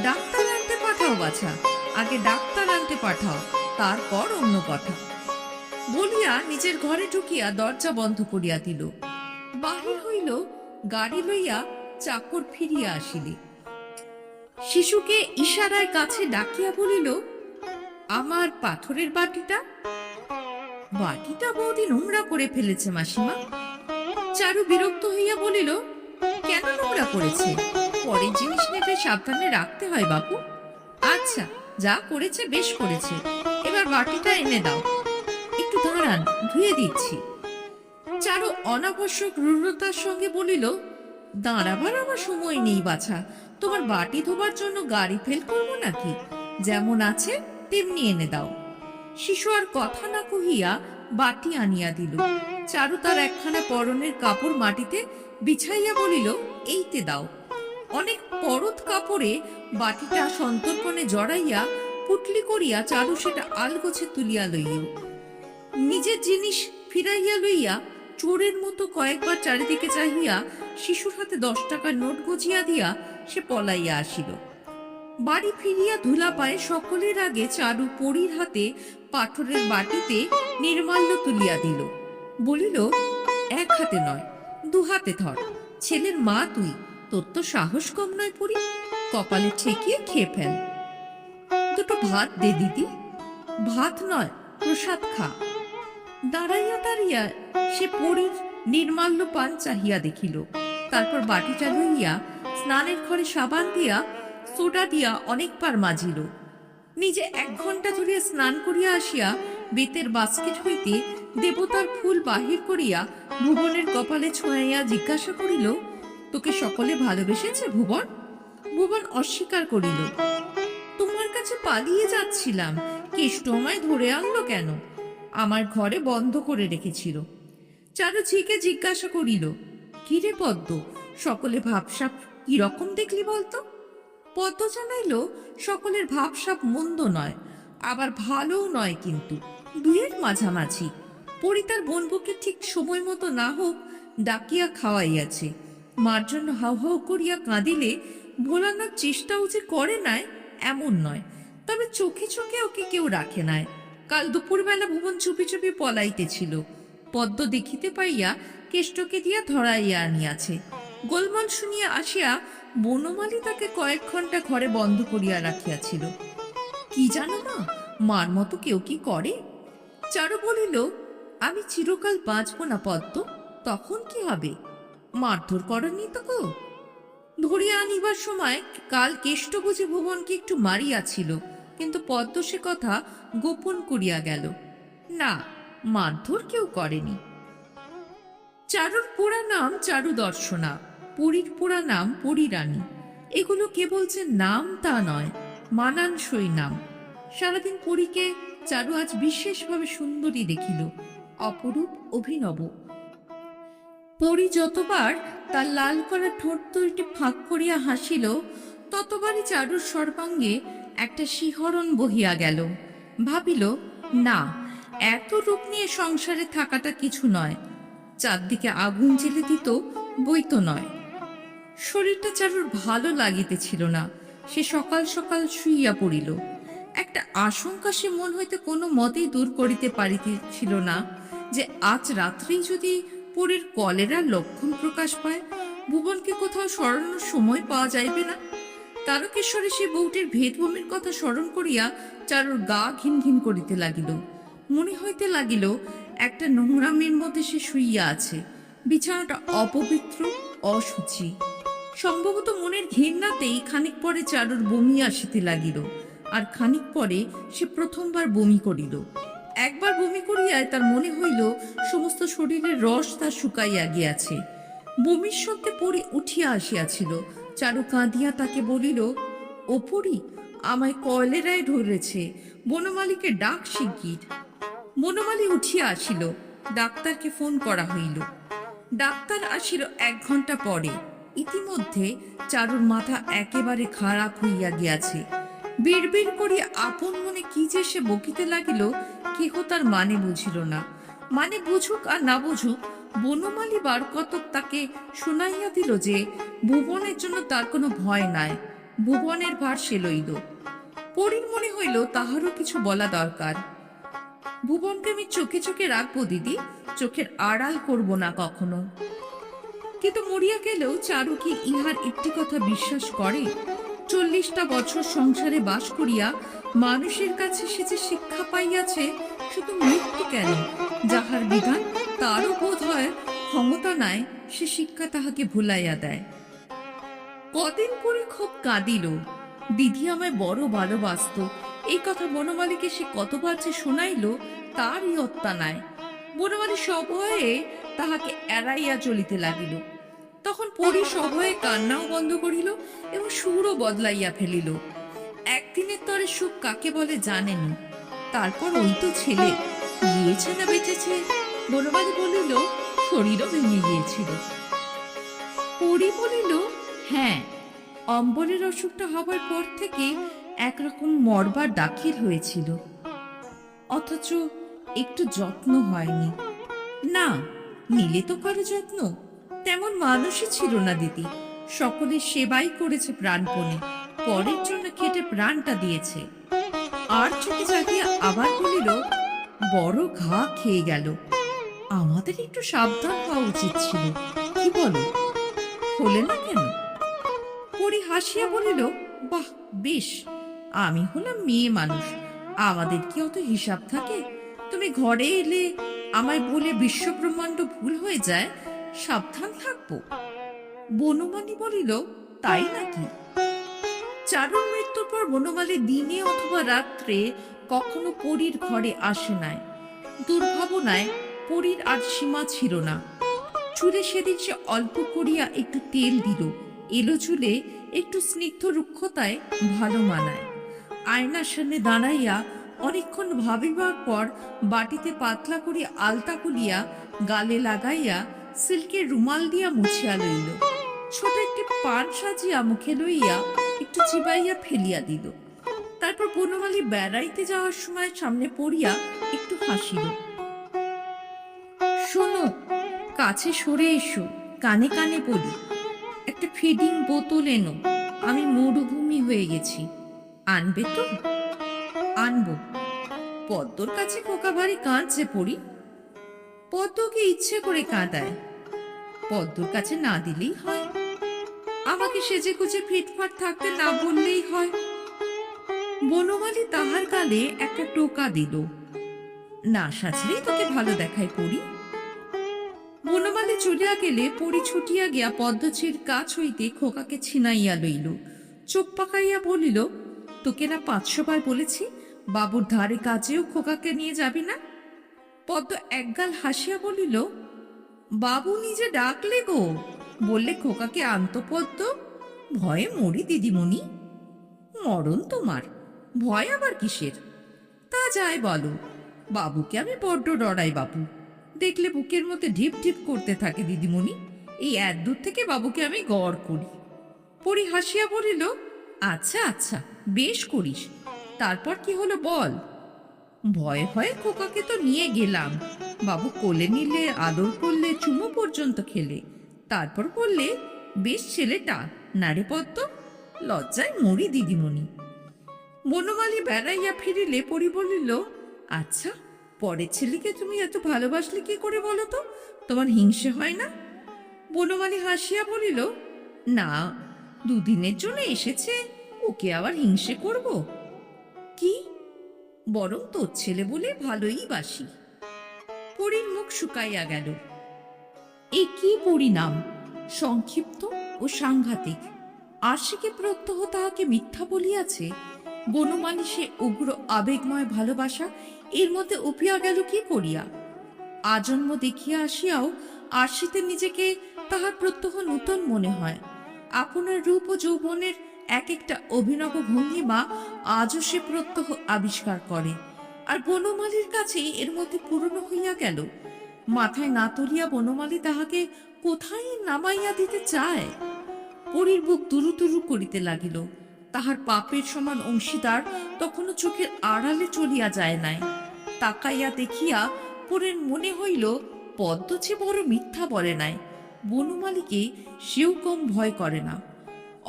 A: ডাক্তার আনতে পাঠাও বাছা, আগে ডাক্তার আনতে পাঠাও, তারপর অন্য কথা। বলিয়া নিজের ঘরে ঢুকিয়া দরজা বন্ধ করিয়া দিল। বাহির হইল, গাড়ি লইয়া চাকর ফিরিয়া আসিলে শিশুকে ইশারায় কাছে ডাকিয়া বলিল, আমার পাথরের বাটিটা। বাটিটা বৌদি নোংরা করে ফেলেছে মাসিমা। চারু বিরক্ত হইয়া বলিল, কেন নোংরা করেছে? পরের জিনিস নেবে সাবধানে রাখতে হয় বাপু। আচ্ছা, যা করেছে বেশ করেছে, এবার বাটিটা এনে দাও। একটু দাঁড়ান, ধুয়ে দিচ্ছি। চারু অনাবশ্যক রূঢ়তার সঙ্গে বলিল, দাঁড়াবার আমার সময় নেই বাছা, তোমার বাটি ধোবার জন্য গাড়ি ফেল করবো নাকি? যেমন আছে তেমনি এনে দাও। শিশু আর কথা না কহিয়া বাটি আনিয়া দিল। চারু তার একখানা পরনের কাপড় মাটিতে বিছাইয়া বলিল, এইতে দাও। অনেক পরত কাপড়ে বাটিটা সন্তর্পণে জড়াইয়া পুটলি করিয়া চারু সেটা আলগোছে তুলিয়া লইল। নিজের জিনিস ফিরাইয়া লইয়া চোরের মতো কয়েকবার চারিদিকে চাহিয়া শিশুর হাতে 10 টাকার নোট গজিয়া দিয়া সে পলাইয়া আসিল। বাড়ি ফিরিয়া ধুলা পায়ে সকলের আগে চারু পরীর হাতে পাথরের বাটিতে নির্মাল্য তুলিয়া দিল। বলিল, এক হাতে নয়, 2 হাতে ধর, ছেলের মা তুই, তোর তো সাহস কম নয় পরী, কপালে ঠেকিয়ে খেয়ে ফেল। 2টো ভাত দে দিদি। ভাত নয়, প্রসাদ খা। দাঁড়াইয়া দাঁড়িয়া সে পরীর নির্মাল্য পান চাহিয়া দেখিল, তারপর বাটিটা লইয়া স্নানের ঘরে সাবান দিয়া সোডা দিয়া অনেকবার মাজিল। নিজে 1 ঘন্টা ধরিয়া স্নান করিয়া আসিয়া বেতের বাস্কেট হইতে দেবতার ফুল বাহির করিয়া ভুবনের কপালে ছোঁয়াইয়া জিজ্ঞাসা করিল, তোকে সকলে ভালোবেসেছে ভুবন? ভুবন অস্বীকার করিল, তোমার কাছে পালিয়ে যাচ্ছিলাম, কেষ্ট আমায় ধরে আনলো কেন? আমার ঘরে বন্ধ করে রেখেছিল। চারু ঝিকে জিজ্ঞাসা করিল, কিরে পদ্ম, সকলে ভাবসাব কিরকম দেখলি বলতো? পদ্ম জানাইল, সকলের ভাবসাব মন্দ নয়, আবার ভালোও নয়, কিন্তু দুয়ের মাঝামাঝি। পরি তার বোনবুকে ঠিক সময় মতো না হোক ডাকিয়া খাওয়াইয়াছে। মার জন্য হাউ হাউ করিয়া কাঁদিলে ভোলানোর চেষ্টাও যে করে নাই এমন নয়, তবে চোখে চোখে ওকে কেউ রাখে নাই। কাল দুপুরবেলা ভুবন চুপি চুপি পলাইতেছিল, পদ্ম দেখিতে পাইয়া কেষ্টকে দিয়া ধরাইয়া আনিয়াছে। গোলমাল শুনিয়া আসিয়া বনমালী তাকে কয়েক ঘন্টা ঘরে বন্ধ করিয়া রাখিয়াছিল। কি জানো না, মার মতো কেউ কি করে? চারু বলিল, আমি চিরকাল বাঁচব না পদ্ম, তখন কি হবে? মারধর করেনি তো কেউ? ধরিয়া আনিবার সময় কাল কেষ্ট বুঝে ভুবনকে একটু মারিয়াছিল, কিন্তু পদ্ম সে কথা গোপন করিয়া গেল। না, মারধর কেউ করেনি। চারুর পুরা নাম চারু দর্শনা, পুরীর পুরা নাম পরীরানী। এগুলো কেবল যে নাম তা নয়, মানানসই নাম। সারাদিন পরীকে চারু আজ বিশেষভাবে সুন্দরী দেখিল, অপরূপ, অভিনব। পরী যতবার তার লাল করা ঠোঁট দুইটি ফাঁক করিয়া হাসিল, ততবারই চারুর সর্বাঙ্গে একটা শিহরণ বহিয়া গেল। ভাবিল, না, এত রূপ নিয়ে সংসারে থাকাটা কিছু নয়, চারদিকে আগুন জ্বেলে দিত বইতো নয়। শরীরটা চারুর ভালো লাগিতেছিল না, সে সকাল সকাল শুইয়া পড়িল। একটা আশঙ্কা সে মন হইতে কোনো মতেই দূর করিতে পারিতেছিল না, যে আজ রাত্রেই যদি পরীর কলেরার লক্ষণ প্রকাশ পায়, ভুবনকে কোথাও সরানোর সময় পাওয়া যাইবে না। তারকেশ্বরে সে বউটির ভেদভূমির কথা স্মরণ করিয়া চারুর গা ঘিন ঘিন করিতে লাগিল। মনে হইতে লাগিল একটা নোংরামির মধ্যে সে শুইয়া আছে, বিছানাটা অপবিত্র, অশুচি। সম্ভবত মনের ঘৃণাতেই খানিক পরে চারুর বমি আসিতে লাগিল, আর খানিক পরে সে প্রথমবার বমি করিল। একবার বমি করিয়ায় তার মনে হইল সমস্ত শরীরের রস তার শুকাইয়া গিয়াছে। বমির শব্দে পরি উঠিয়া আসিয়াছিল। চারু কাঁদিয়া তাকে বলিল, ও পরি, আমায় কলেরায় ধরেছে, বনমালীকে ডাক শিগগির। বনমালী উঠিয়া আসিল। ডাক্তারকে ফোন করা হইল। ডাক্তার আসিল 1 ঘন্টা পরে। ইতিমধ্যে চারুর মাথা একেবারে খারাপ হইয়া গিয়াছে। বিড়বিড় করিয়া আপন মনে কি যে সে বকিতে লাগিল, কেহ তার মানে বুঝিল না। মানে বুঝুক আর না বুঝুক, বনমালী বার কতক তাকে শুনাইয়া দিল যে ভুবনের জন্য তার কোনো ভয় নাই, ভুবনের ভার সে লইল। পরীর মনে হইল তাহারও কিছু বলা দরকার। ভুবনকে আমি চোখে চোখে রাখবো দিদি, চোখের আড়াল করব না কখনো। কিন্তু মরিয়া গেলেও চারু কি ইহার একটি কথা বিশ্বাস করে? 40টা বছর সংসারে বাস করিয়া মানুষের কাছে সে যে শিক্ষা পাইয়াছে, শুধু মৃত্যু কেন, যাহার বিধান তারও বোধ হয় ক্ষমতা নাই সে শিক্ষা তাহাকে ভুলাইয়া দেয়। কদিন পরে খুব কাঁদিল। দিদি আমায় বড় ভালোবাসত, এই কথা বনমালীকে সে কতবার যে শোনাইল তারই অত্যা নাই। বনমালী সভয়ে তাহাকে এড়াইয়া চলিতে লাগিল। তখন পরি সভয়ে কান্নাও বন্ধ করিল এবং সুরও বদলাইয়া ফেলিল। একদিনের তরে সুখ কাকে বলে জানেনি। তারপর ওই তো ছেলে গিয়েছে না বেঁচেছে? বনমালী বলিল, শরীরও ভেঙে গিয়েছিল। পরি বলিল, হ্যাঁ, অম্বলের অসুখটা হবার পর থেকে একরকম মরবার দাখিল হয়েছিল, অথচ একটু যত্ন হয়নি। না, নিলে তো কারো যত্ন, তেমন মানুষই ছিল না দিদি। সকলের সেবাই করেছে প্রাণপণে, পরের জন্য খেটে প্রাণটা দিয়েছে। আর চোখে জাগিয়া আবার বলিল, বড় ঘা খেয়ে গেল, আমাদের একটু সাবধান হওয়া উচিত ছিল, কি বলো? হলে না কেন? পরি হাসিয়া বলিল, বাহ, বেশ, আমি হলাম মেয়ে মানুষ, আমাদের কি অত হিসাব থাকে? তুমি ঘরে এলে আমায় বলে বিশ্বব্রহ্মাণ্ড ভুল হয়ে যায়, সাবধান থাকবো। বনমালী বলিল, তাই নাকি? চারুর মৃত্যুর পর বনমালী দিনে অথবা রাত্রে কখনো পরীর ঘরে আসে নাই। দুর্ভাবনায় পরীর আর সীমা ছিল না। চুলে সেদিন সে অল্প করিয়া একটু তেল দিল, এলো চুলে একটু স্নিগ্ধ রুক্ষতায় ভালো মানায়। আয়নার সামনে দাঁড়াইয়া অনেকক্ষণ ভাবিবার পর বাটিতে পাতলা করিয়া আলতা কুলিয়া গালে লাগাইয়া সিল্কের রুমাল দিয়া মুছিয়া লইল। ছোট একটি পান সাজিয়া মুখে লইয়া একটু চিবাইয়া ফেলিয়া দিল। তারপর বনমালী বেড়াইতে যাওয়ার সময় সামনে পড়িয়া একটু হাসিল। শোনো, কাছে সরে এসো, কানে কানে বলি। একটা ফিডিং বোতল এনো, আমি মরুভূমি হয়ে গেছি। আনবে তো? আনবো। পদ্মর কাছে খোকা ভারী কাঁদছে পড়ি। পদ্মকে ইচ্ছে করে কাঁদায়, পদ্মর কাছে না দিলেই হয়। আমাকে সেজে গুজে ফিটফাট থাকতে না বললেই হয়। বনমালী তাহার গালে একটা টোকা দিল, না সাজলেই তোকে ভালো দেখায় পড়ি। বনমালী চলিয়া গেলে পরি ছুটিয়া গিয়া পদ্মচির কাছ হইতে খোকাকে ছিনাইয়া লইল। চোখ পাকাইয়া বলিল, তোকে না 500 বার বলেছি বাবুর ধারে কাজেও খোকাকে নিয়ে যাবি না? পদ্ম একগাল হাসিয়া বলিল, বাবু নিজে ডাকলে গো, বললে খোকাকে আনতো পদ্ম। ভয়ে মরি দিদিমণি। মরণ তোমার, ভয় আবার কিসের? তা যাই বলো, বাবুকে আমি বড্ড ডরাই। বাবু দেখলে বুকের মধ্যে ঢিপ ঢিপ করতে থাকে দিদিমণি। এই এত দূর থেকে বাবুকে আমি গড় করি। পরি হাসিয়া বলিল, আচ্ছা আচ্ছা, বেশ করিস। তারপর কি হলো বল? ভয়ে ভয়ে খোকাকে তো নিয়ে গেলাম, বাবু কোলে নিলে, আদর করলে, চুমো পর্যন্ত খেলে। তারপর বললে, বেশ ছেলেটা না রে পদ্ম? লজ্জায় মরি দিদিমণি। বনমালী বেড়াইয়া ফিরিলে পরি বলিল, আচ্ছা, পরের ছেলেকে তুমি এত ভালোবাসলে কি করে বলো তো? তোমার হিংসে হয় না? বনমালী হাসিয়া বলিল, না, 2 দিনের জন্য এসেছে, ওকে আবার হিংসে করব? কি, বরং তোর ছেলে বলে ভালোই বাসি। পরীর মুখ শুকাইয়া গেল। এ কি পরিণাম! সংক্ষিপ্ত ও সাংঘাতিক। আশিকে প্রত্যহ তাহাকে মিথ্যা বলিয়াছে। বনমালী সে উগ্র আবেগময় ভালোবাসা এর মধ্যে উপিয়া গেল কি করিয়া? আজন্ম দেখিয়া আসিয়াও আশিতে নিজেকে তাহার প্রত্যহ নূতন মনে হয়। আপনার রূপ ও যৌবনের এক একটা অভিনব ভঙ্গিমা আজও সে প্রত্যহ আবিষ্কার করে, আর বনমালীর কাছে এর মধ্যে পুরনো হইয়া গেল। মাথায় না তুলিয়া বনমালী তাহাকে কোথায় নামাইয়া দিতে চায়। পরীর বুক তুরু তুরু করিতে লাগিল। তাহার পাপের সমান অংশীদার তখনও চোখের আড়ালে চলিয়া যায় নাই। তাকাইয়া দেখিয়া পরের মনে হইল পদ্ম যে বড় মিথ্যা বলে নাই। বনমালীকে সেও কম ভয় করে না।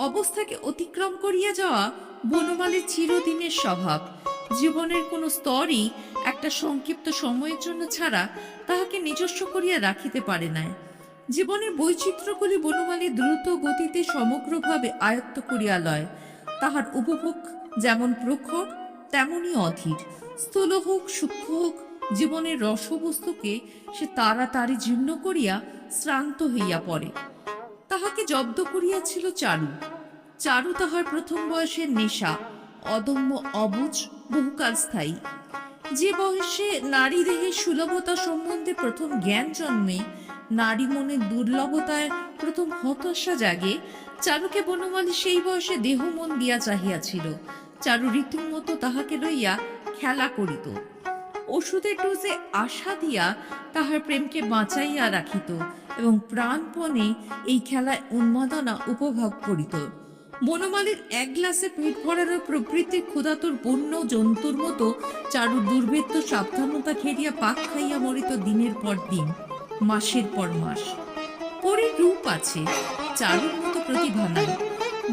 A: অবস্থাকে অতিক্রম করিয়া যাওয়া বনমালীর চিরদিনের স্বভাব। জীবনের কোন স্তরই একটা সংক্ষিপ্ত সময়ের জন্য ছাড়া তাহাকে নিজস্ব করিয়া রাখিতে পারে নাই। জীবনের বৈচিত্র্যগুলি বনমালী দ্রুত গতিতে সমগ্রভাবে আয়ত্ত করিয়া লয়। তাহার উপভোগ যেমন প্রখর তেমনি অধীর। স্থূল হোক সূক্ষ্ম হোক, জীবনের রসবস্তুকে সে তাড়াতাড়ি জীর্ণ করিয়া শ্রান্ত হইয়া পড়ে। তাহাকে জব্দ করিয়াছিল চারু। চারু তাহার প্রথম বয়সের নেশা, অদম্য অবুঝ, বহুকাল স্থায়ী। যে বয়সে নারী দেহের সুলভতা সম্বন্ধে প্রথম জ্ঞান জন্মে, নারী মনের দুর্লভতায় প্রথম হতাশা জাগে, চারুকে বনমালী সেই বয়সে দেহ মন দিয়া চাহিয়াছিল। চারু রীতিমতো তাহাকে লইয়া খেলা করিত, ওষুধের ডোজে আশা দিয়া তাহার প্রেমকে বাঁচাইয়া রাখিত এবং প্রাণপণে এই খেলায় উন্মাদনা উপভোগ করিত। বনমালীর এক গ্লাসে পেট ভরানোর প্রবৃত্তির ক্ষুধাতুর বন্য জন্তুর মতো চারু দুর্বৃত্ত সাবধানতা খেলিয়া পাক খাইয়া মরিত দিনের পর দিন, মাসের পর মাস। পরীর রূপ আছে, চারুর মতো প্রতিভা নাই।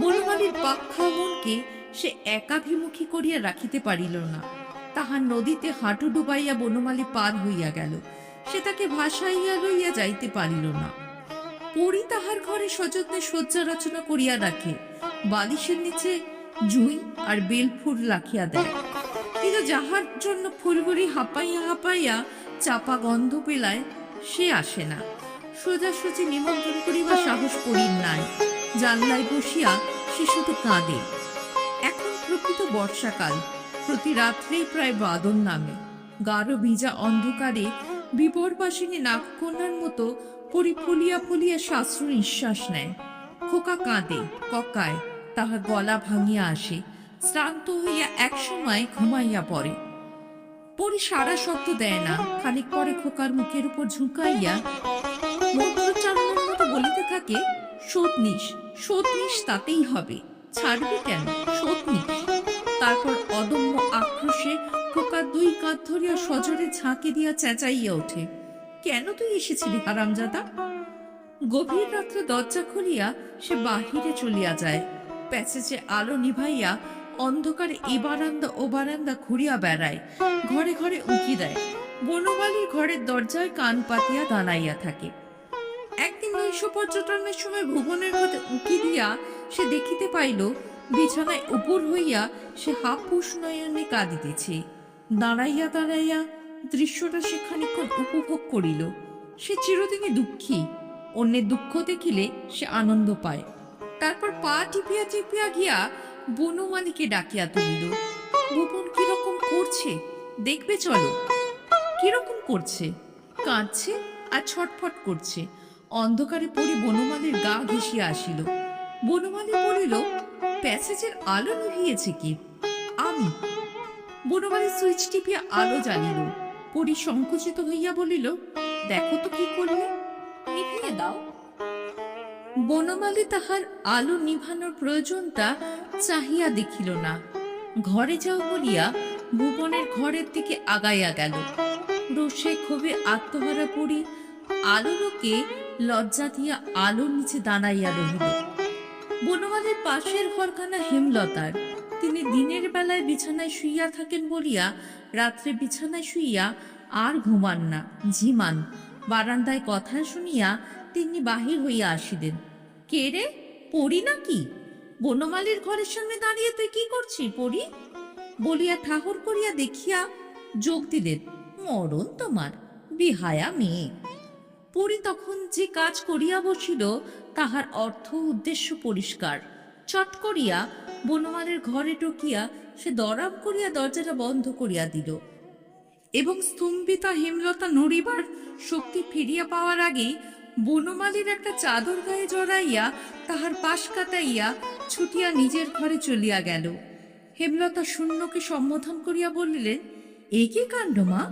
A: বনমালীর পাক খাওয়া মনকে সে একাভিমুখী করিয়া রাখিতে পারিল না। তাহার নদীতে হাঁটু ডুবাইয়া বনমালী পার হইয়া গেল, সে তাকে ভাসাইয়া লইয়া যাইতে পারিল না। পরী তাহার ঘরে সযত্নে শয্যা রচনা করিয়া রাখে, বালিশের নিচে জুঁই আর বেলফুল রাখিয়া দেয়। কিন্তু যাহার জন্য ফুলগুলি হাঁপাইয়া হাঁপাইয়া চাপা গন্ধ পেলায় সে আসে না। সোজাসুজি নিমন্ত্রণ করিবার সাহস পরীর নাই। জানলায় বসিয়া সে শুধু কাঁদে। এখন প্রকৃত বর্ষাকাল, প্রতি রাত্রেই প্রায় বাদল নামে। গাঢ় ভিজা অন্ধকারে বিপরবাসিনী নাগকন্যার মতো পরি ফুলিয়া ফুলিয়া শাস্ত্র নিঃশ্বাস নেয়। খোকা কাঁদে, ককায়, তাহার গলা ভাঙিয়া আসে। শ্রান্ত হইয়া এক সময় ঘুমাইয়া পড়ে। পরি সারা শব্দ দেয় না। খানিক পরে খোকার মুখের উপর ঝুঁকাইয়া মন্ত্রোচ্চারণের মতো বলিতে থাকে, শোধ নিস, শোধ নিস, তাতেই হবে, ছাড়বি কেন, শোধ নিস। তারপর অদম্য আক্রোশে খোকার দুই কাঁধ ধরিয়া সজোরে ঝাঁকে দিয়া চেঁচাইয়া ওঠে, কেন তুই এসেছিলি হারামজাদা? গভীর রাত্রে দরজা খুলিয়া সে বাহিরে চলিয়া যায়। প্যাসেজে আলো নিভাইয়া অন্ধকারে এ বারান্দা ও বারান্দা ঘুরিয়া বেড়ায়, ঘরে ঘরে উঁকি দেয়। বনমালীর ঘরের দরজায় কান পাতিয়া দাঁড়াইয়া থাকে। একদিন নৈশ পর্যটনের সময় ভুবনের ঘরে উঁকি দিয়া সে দেখিতে পাইল বিছানায় উপর হইয়া সে হাপুস নয়নে কাঁদিতেছে। দাঁড়াইয়া দাঁড়াইয়া দৃশ্যটা সে খানিকক্ষণ উপভোগ করিল। সে চিরদিনই দুঃখী, অন্যের দুঃখ দেখিলে সে আনন্দ পায়। তারপর পা টিপিয়া টিপিয়া গিয়া বনমালীকে ডাকিয়া তুলিল। ভুবন কিরকম করছে দেখবে চলো। কিরকম করছে? কাঁদছে আর ছটফট করছে। অন্ধকারে পড়ি বনমালীর গা ঘেঁষিয়া আসিল। বনমালী বলিল, প্যাসেজের আলো নিভিয়েছে কি? আমি। বনমালী সুইচ টিপিয়া আলো জ্বালিল। পরি সংকুচিত হইয়া বলিল, দেখো তো কি করলে, নিভিয়ে দাও। বনমালী তাহার আলো নিভানোর প্রয়োজনটা চাহিয়া দেখিল না। ঘরে যাও বলিয়া ভুবনের ঘরের দিকে আগাইয়া গেল। রোষে ক্ষোভে আত্মহারা পড়ি আলোকে লজ্জা দিয়া আলোর নিচে দাঁড়াইয়া রহিল। বনমালীর পাশের ঘরখানা হেমলতার। তিনি দিনের বেলায় বিছানায় শুইয়া থাকেন বলিয়া রাত্রে বিছানায় শুইয়া আর ঘুমান না, ঝিমান। বারান্দায় কথা শুনিয়া তিনি বাহির হইয়া আসিলেন। কে রে, পড়ি নাকি? বনমালীর ঘরের সামনে দাঁড়িয়ে তুই কি করছিস পড়ি? বলিয়া ঠাহর করিয়া দেখিয়া যোগ দিলেন, মরণ তোমার, বিহায়া মেয়ে। পরি তখন যে কাজ করিয়া বসিল তাহার অর্থ উদ্দেশ্য পরিষ্কার। চট করিয়া বনমালীর ঘরে ঢুকিয়া সে দরাম করিয়া দরজাটা বন্ধ করিয়া দিল এবং স্তম্ভিতা হেমলতা নড়িবার শক্তি ফিরিয়া পাওয়ার আগেই বনমালীর একটা চাদর গায়ে জড়াইয়া তাহার পাশ কাটাইয়া ছুটিয়া নিজের ঘরে চলিয়া গেল। হেমলতা শূন্যকে সম্বোধন করিয়া বলিলেন, এ কি কাণ্ড মা?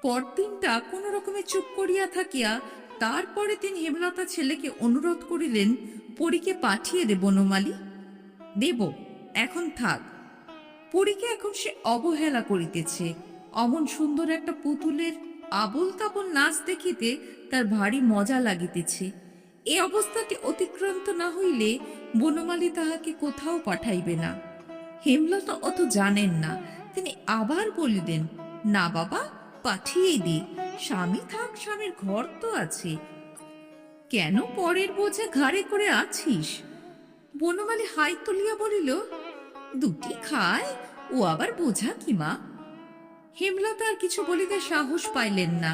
A: পরদিনটা কোন রকমে চুপ করিয়া থাকিয়া তারপরে তিনি হেমলতা ছেলেকে অনুরোধ করিলেন, পরীকে পাঠিয়ে দে বনমালী। দেব, এখন থাক। পরীকে এখন সে অবহেলা করিতেছে। অমন সুন্দর একটা পুতুলের আবল তাবল নাচ দেখিতে তার ভারী মজা লাগিতেছে। এ অবস্থাটি অতিক্রান্ত না হইলে বনমালী তাহাকে কোথাও পাঠাইবে না। হেমলতা অত জানেন না। তিনি আবার বলিলেন, না বাবা, পাঠিয়ে দে। স্বামী থাক, স্বামীর ঘর তো আছে। কেন পরের বোঝা ঘাড়ে করে আছিস? বনমালী হাই তুলিয়া বলিল, দুটি খায়, ও আবার বোঝা কি মা? হেমলতা আর কিছু বলিতে সাহস পাইলেন না।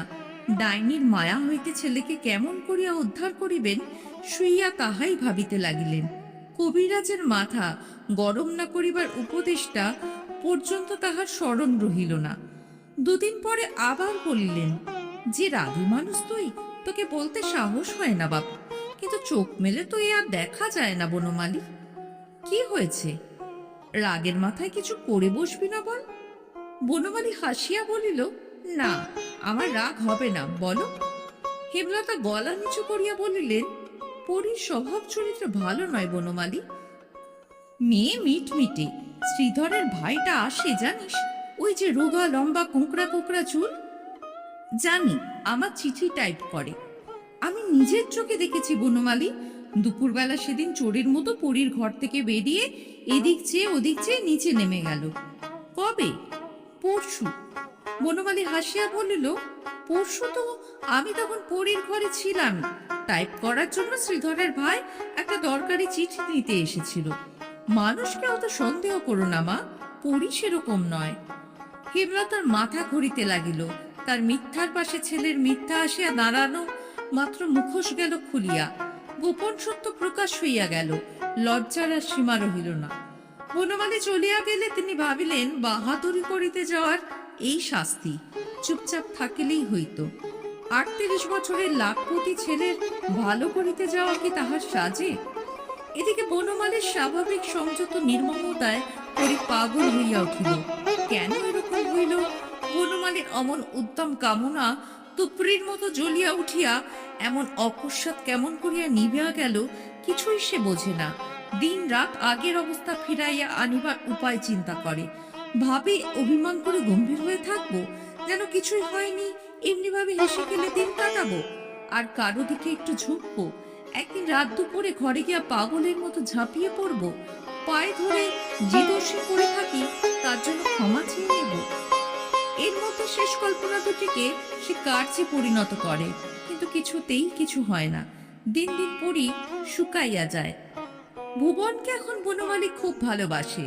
A: ডাইনির মায়া হইতে ছেলেকে কেমন করিয়া উদ্ধার করিবেন শুইয়া তাহাই ভাবিতে লাগিলেন। কবিরাজের মাথা গরম না করিবার উপদেশটা পর্যন্ত তাহার স্মরণ রহিল না। দুদিন পরে আবার বলিলেন, যে রাগী মানুষ তুই, তোকে বলতে সাহস হয় না বাবু, কিন্তু চোখ মেলে তো এ আর দেখা যায় না। বনমালী, কি হয়েছে? রাগের মাথায় কিছু করে বসবি না বল। বনমালী হাসিয়া বলিল, না, আমার রাগ হবে না, বলো। হেমলতা গলা নিচু করিয়া বলিলেন, পরীর স্বভাব চরিত্র ভালো নয় বনমালী। মেয়ে মিটমিটে। শ্রীধরের ভাইটা আসে জানিস, ওই যে রোগা লম্বা কোঁকড়া কোঁকড়া চুল। জানি, আমার চিঠি টাইপ করে। আমি নিজের চোখে দেখেছি বনমালী। দুপুরবেলা সেদিন চোরের মতো পরীর ঘর থেকে বেরিয়ে এদিক চেয়ে ওদিক চেয়ে নিচে নেমে গেল। কবে? পরশু। বনমালী হাসিয়া বলিল, পরশু তো আমি তখন পরীর ঘরে ছিলাম। টাইপ করার জন্য শ্রীধরের ভাই একটা দরকারি চিঠি নিতে এসেছিল। মানুষকে অত সন্দেহ করো না মা, পরী সেরকম নয়। হেমলতার মাথা ঘুরিতে লাগিল। তার মিথ্যার পাশে ছেলের মিথ্যা আসিয়া দাঁড়ানো মাত্র মুখোশ গেল খুলিয়া। গোপন সত্য প্রকাশ হইয়া গেল। লজ্জার আর সীমা রহিল না। বনমালী চলিয়া গেলে তিনি ভাবিলেন, বাহাদুরি করিতে যাওয়ার এই শাস্তি। চুপচাপ থাকিলেই হইত। 38 বছরের লাখপতি ছেলের ভালো করিতে যাওয়া কি তাহার সাজে? এদিকে বনমালীর স্বাভাবিক সংযত নির্মমতায় পরী পাগল হইয়া উঠিল। কেন এরকম হইল? বনমালীর অমন উদ্যম কামনা তুপরির মতো জ্বলিয়া উঠিয়া এমন অকস্মাৎ কেমন করিয়া নিভিয়া গেল, কিছুই সে বোঝে না। দিন রাত আগের অবস্থা ফিরাইয়া আনিবার উপায় চিন্তা করে। ভাবে অভিমান করে গম্ভীর হয়ে থাকবো, যেন কিছুই হয়নি, এমনি ভাবে হেসে খেলে দিন কাটাবো, আর কারো দিকে একটু ঝুঁকবো। একদিন রাত দুপুরে ঘরে গিয়া পাগলের মতো ঝাঁপিয়ে পড়বো, পায়ে ধরে যে দোষী করে থাকি তার জন্য ক্ষমা চেয়ে নেব। এর মধ্যে শেষ কল্পনা দুটিকে সে কার্যে পরিণত করে, কিন্তু কিছুতেই কিছু হয় না। দিন দিন পরই শুকাইয়া যায়। ভুবনকে এখন বনমালী খুব ভালোবাসে।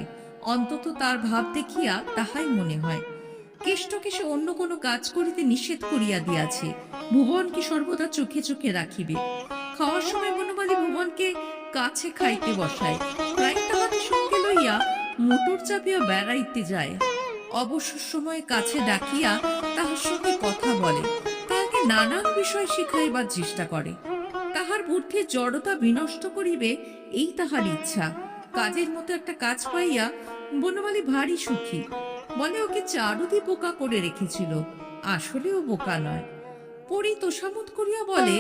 A: অন্তত তার ভাব দেখিয়া তাহাই মনে হয়। কেষ্টকে সে অন্য কোনো কাজ করিতে নিষেধ করিয়া দিয়াছে। ভুবনকে সর্বদা চোখে চোখে রাখিবে। খাওয়ার সময় বনমালী ভুবনকে কাছে খাইতে বসায়। প্রায় তাহাকে সঙ্গে লইয়া মোটর চাপিয়া বেড়াইতে যায়। অবসর সময়ে কাছে ডাকিয়া তাহার সঙ্গে কথা বলে, তাহাকে নানান বিষয় শিখাইবার চেষ্টা করে। তাহার বুদ্ধির জড়তা বিনষ্ট করিবে, এই তাহার ইচ্ছা। কাজের মতো একটা কাজ পাইয়া বনমালী ভারী সুখী। বলে, ওকে চারুদি বোকা করে রেখেছিল। আসলে ও বোকা নয়। পরী তোষামোদ করিয়া বলে,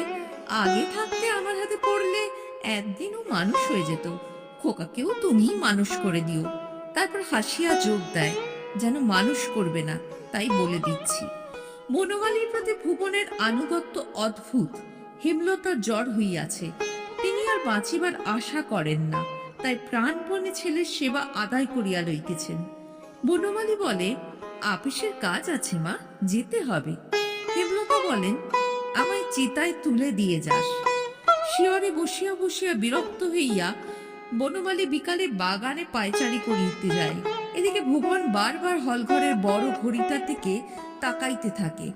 A: আগে থাকতে আমার হাতে পড়লে একদিনও মানুষ হয়ে যেত। খোকাকেও তুমি মানুষ করে দিও। তারপর হাসিয়া যোগ দেয়, যেন মানুষ করবে না, তাই বলে দিচ্ছি। বনমালীর প্রতি ভুবনের আনুগত্য অদ্ভুত। হেমলতার জ্বর হইয়াছে। তিনি আর বাঁচিবার আশা করেন না, তাই প্রাণপণে ছেলের সেবা আদায় করিয়া লইতেছেন। বনমালী বলে, আপিসের কাজ আছে মা, যেতে হবে। হেমলতা বলেন, আমায় চিতায় তুলে দিয়ে যাস। শিয়রে বসিয়া বসিয়া বিরক্ত হইয়া বনমালী বিকালে বাগানে পায়চারি করিতে যায়। এদিকে ভুবন বারবার হলঘরের বড় ঘড়িটার দিকে তাকাইতে থাকে।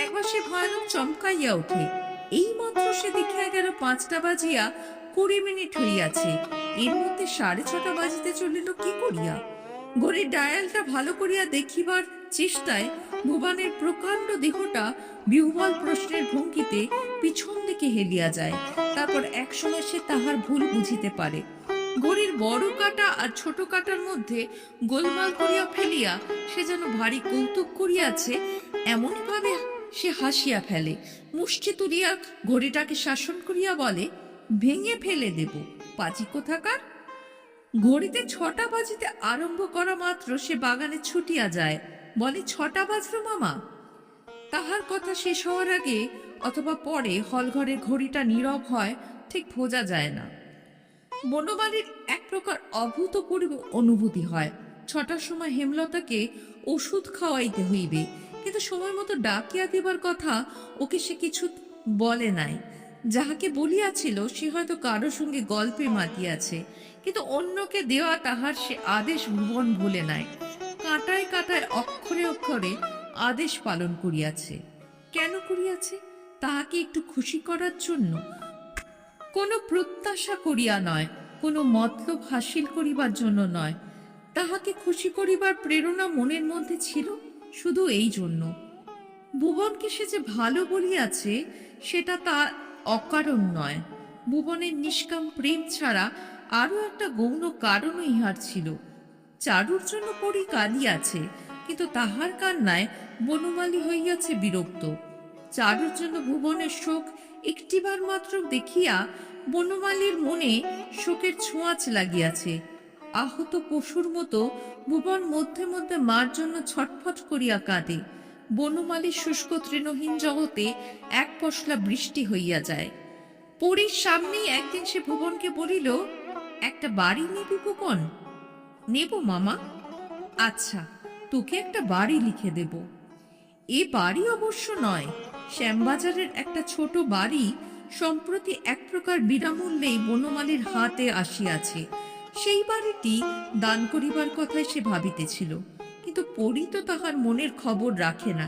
A: একবার সে ভয়ানক চমকাইয়া ওঠে। এই মাত্র সে দেখিয়া গেল 5টা বাজিয়া 20 মিনিট হইয়াছে। এর মধ্যে 6:30 বাজিতে চলিল কি করিয়া? ঘড়ির ডায়ালটা ভালো করিয়া দেখিবার চেষ্টায় ভুবনের প্রকাণ্ড দেহটা বিহ্বল প্রশ্নের ভঙ্গিতে পিছন দিকে হেলিয়া যায়। তারপর একসময় সে তাহার ভুল বুঝিতে পারে। ঘড়ির বড় কাঁটা আর ছোট কাঁটার মধ্যে গোলমাল করিয়া ফেলিয়া সে যেন ভারী কৌতুক করিয়াছে, এমনভাবে সে হাসিয়া ফেলে। মুষ্টি তুলিয়া ঘড়িটাকে শাসন করিয়া বলে, ভেঙে ফেলে দেব পাজি কোথাকার। ঘড়িতে 6টা বাজিতে আরম্ভ করা মাত্র সে বাগানে ছুটিয়া যায়, বলে 6টা বাজলো মামা। তাহার কথা শেষ হওয়ার আগে অথবা পরে হলঘরের ঘড়িটা নীরব হয় ঠিক বোঝা যায় না। বনমালীর এক প্রকার অভূতপূর্ব অনুভূতি হয়। 6টার সময় হেমলতাকে ওষুধ খাওয়াইতে হইবে, কিন্তু সময় মতো ডাকিয়া দিবার কথা ওকে সে কিছু বলে নাই। যাহাকে বলিয়াছিল সে হয়তো কারো সঙ্গে গল্পে মাতিয়াছে, কিন্তু অন্যকে দেওয়া তাহার সে আদেশ ভুবন ভুলে নাই। কাঁটায় কাঁটায় অক্ষরে অক্ষরে আদেশ পালন করিয়াছে। কেন করিয়াছে? তাহাকে একটু খুশি করার জন্য, কোনো প্রত্যাশা করিয়া নয়, কোনো মতলব হাসিল করিবার জন্য নয়। তাহাকে খুশি করিবার প্রেরণা মনের মধ্যে ছিল শুধু এই জন্য। ভুবনকে সে যে ভালো বলিয়াছে সেটা তার অকারণ নয়। ভুবনের নিষ্কাম প্রেম ছাড়া আরো একটা গৌণ কারণও ইহার ছিল। চারুর জন্য পরি কাঁদিয়াছে, কিন্তু তাহার কান্নায় বনমালী হইয়াছে বিরক্ত। চারুর জন্য ভুবনের শোক একটিবার মাত্র দেখিয়া বনমালীর মনে শোকের ছোঁয়াচ লাগিয়াছে। আহত পশুর মতো ভুবন মধ্যে মধ্যে মার জন্য ছটফট করিয়া কাঁদে। বনমালীর শুষ্ক তৃণহীন জগতে এক পশলা বৃষ্টি হইয়া যায়। পরীর সামনেই একদিন সে ভুবনকে বলিল, একটা বাড়ি নিবি ভুবন? নেব মামা। আচ্ছা, তোকে একটা বাড়ি লিখে দেব। এ বাড়ি অবশ্য নয়, শ্যামবাজারের একটা ছোট বাড়ি সম্প্রতি এক প্রকার বিনামূল্যেই বনমালীর হাতে আসিয়াছে। সেই বাড়িটি দান করিবার কথাই সে ভাবিতেছিল, কিন্তু পরি তো তাহার মনের খবর রাখে না।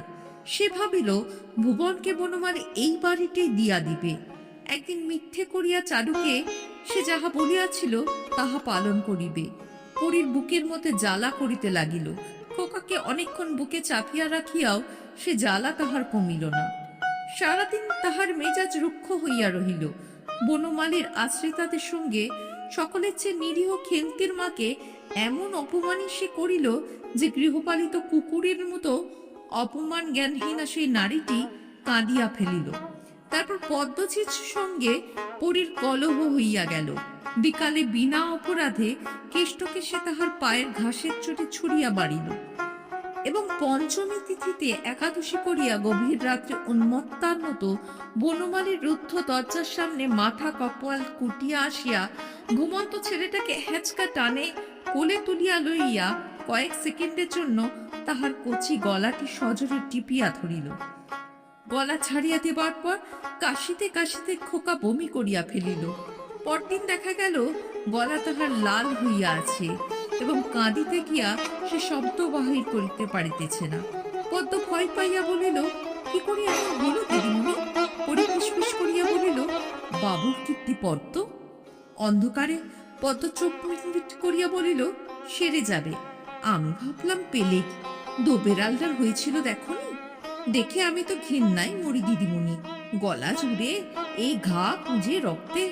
A: সে ভাবিল ভুবনকে বনমালী এই বাড়িটি দিয়া দিবে। একদিন মিথ্যে করিয়া চারুকে সে যাহা বলিয়াছিল তাহা পালন করিবে। পরীর বুকের মধ্যে জ্বালা করিতে লাগিল। খোকাকে অনেকক্ষণ বুকে চাপিয়া রাখিয়াও সে জ্বালা তাহার কমিল না। সারাদিন তাহার মেজাজ রুক্ষ হইয়া রহিল। বনমালীর আশ্রিতাদের সঙ্গে সকলের চেয়ে নিরীহ খেন্তির মাকে এমন অপমানই সে করিল যে গৃহপালিত কুকুরের মতো অপমান জ্ঞানহীনা সেই নারীটি কাঁদিয়া ফেলিল। তারপর পদ্মচিৎ সঙ্গে পরীর কলহ হইয়া গেল। বিকালে বিনা অপরাধে কেষ্টকে সে তাহার পায়ের ঘাসের চোটে ছুড়িয়া বাড়িল এবং পঞ্চমী তিথিতে একাদশী করিয়া গভীর রাত্রে উন্মত্তার মতো বনমালীর রুদ্ধ দরজার সামনে মাথা কপাল কুটিয়া আসিয়া ঘুমন্ত ছেলেটাকে হ্যাচকা টানে কোলে তুলিয়া লইয়া কয়েক সেকেন্ডের জন্য তাহার কচি গলাটি সজোরে টিপিয়া ধরিল। গলা ছাড়িয়া দেবার পর কাশিতে কাশিতে খোকা বমি করিয়া ফেলিল। পরদিন দেখা গেল গলা তাহার লাল হইয়া আছে এবং কাঁদিতে গিয়া সে শব্দ বাহির করিতে পারিতেছে না। পদ্ম ভয় পাইয়া বলিল, কি করি এমন হল দিদিমণি? পরি ফিসফিস করিয়া বলিল, বাবুর কীর্তি পদ্ম। অন্ধকারে পদ্ম চোখ মিটমিট করিয়া বলিল, সেরে যাবে। আমি ভাবলাম পেলে দোবেরালটার হয়েছিল দেখনি? দেখে আমি তো ঘৃণায় মরি দিদিমণি। গলা জুড়ে এই ঘা পুঁজে রক্তে।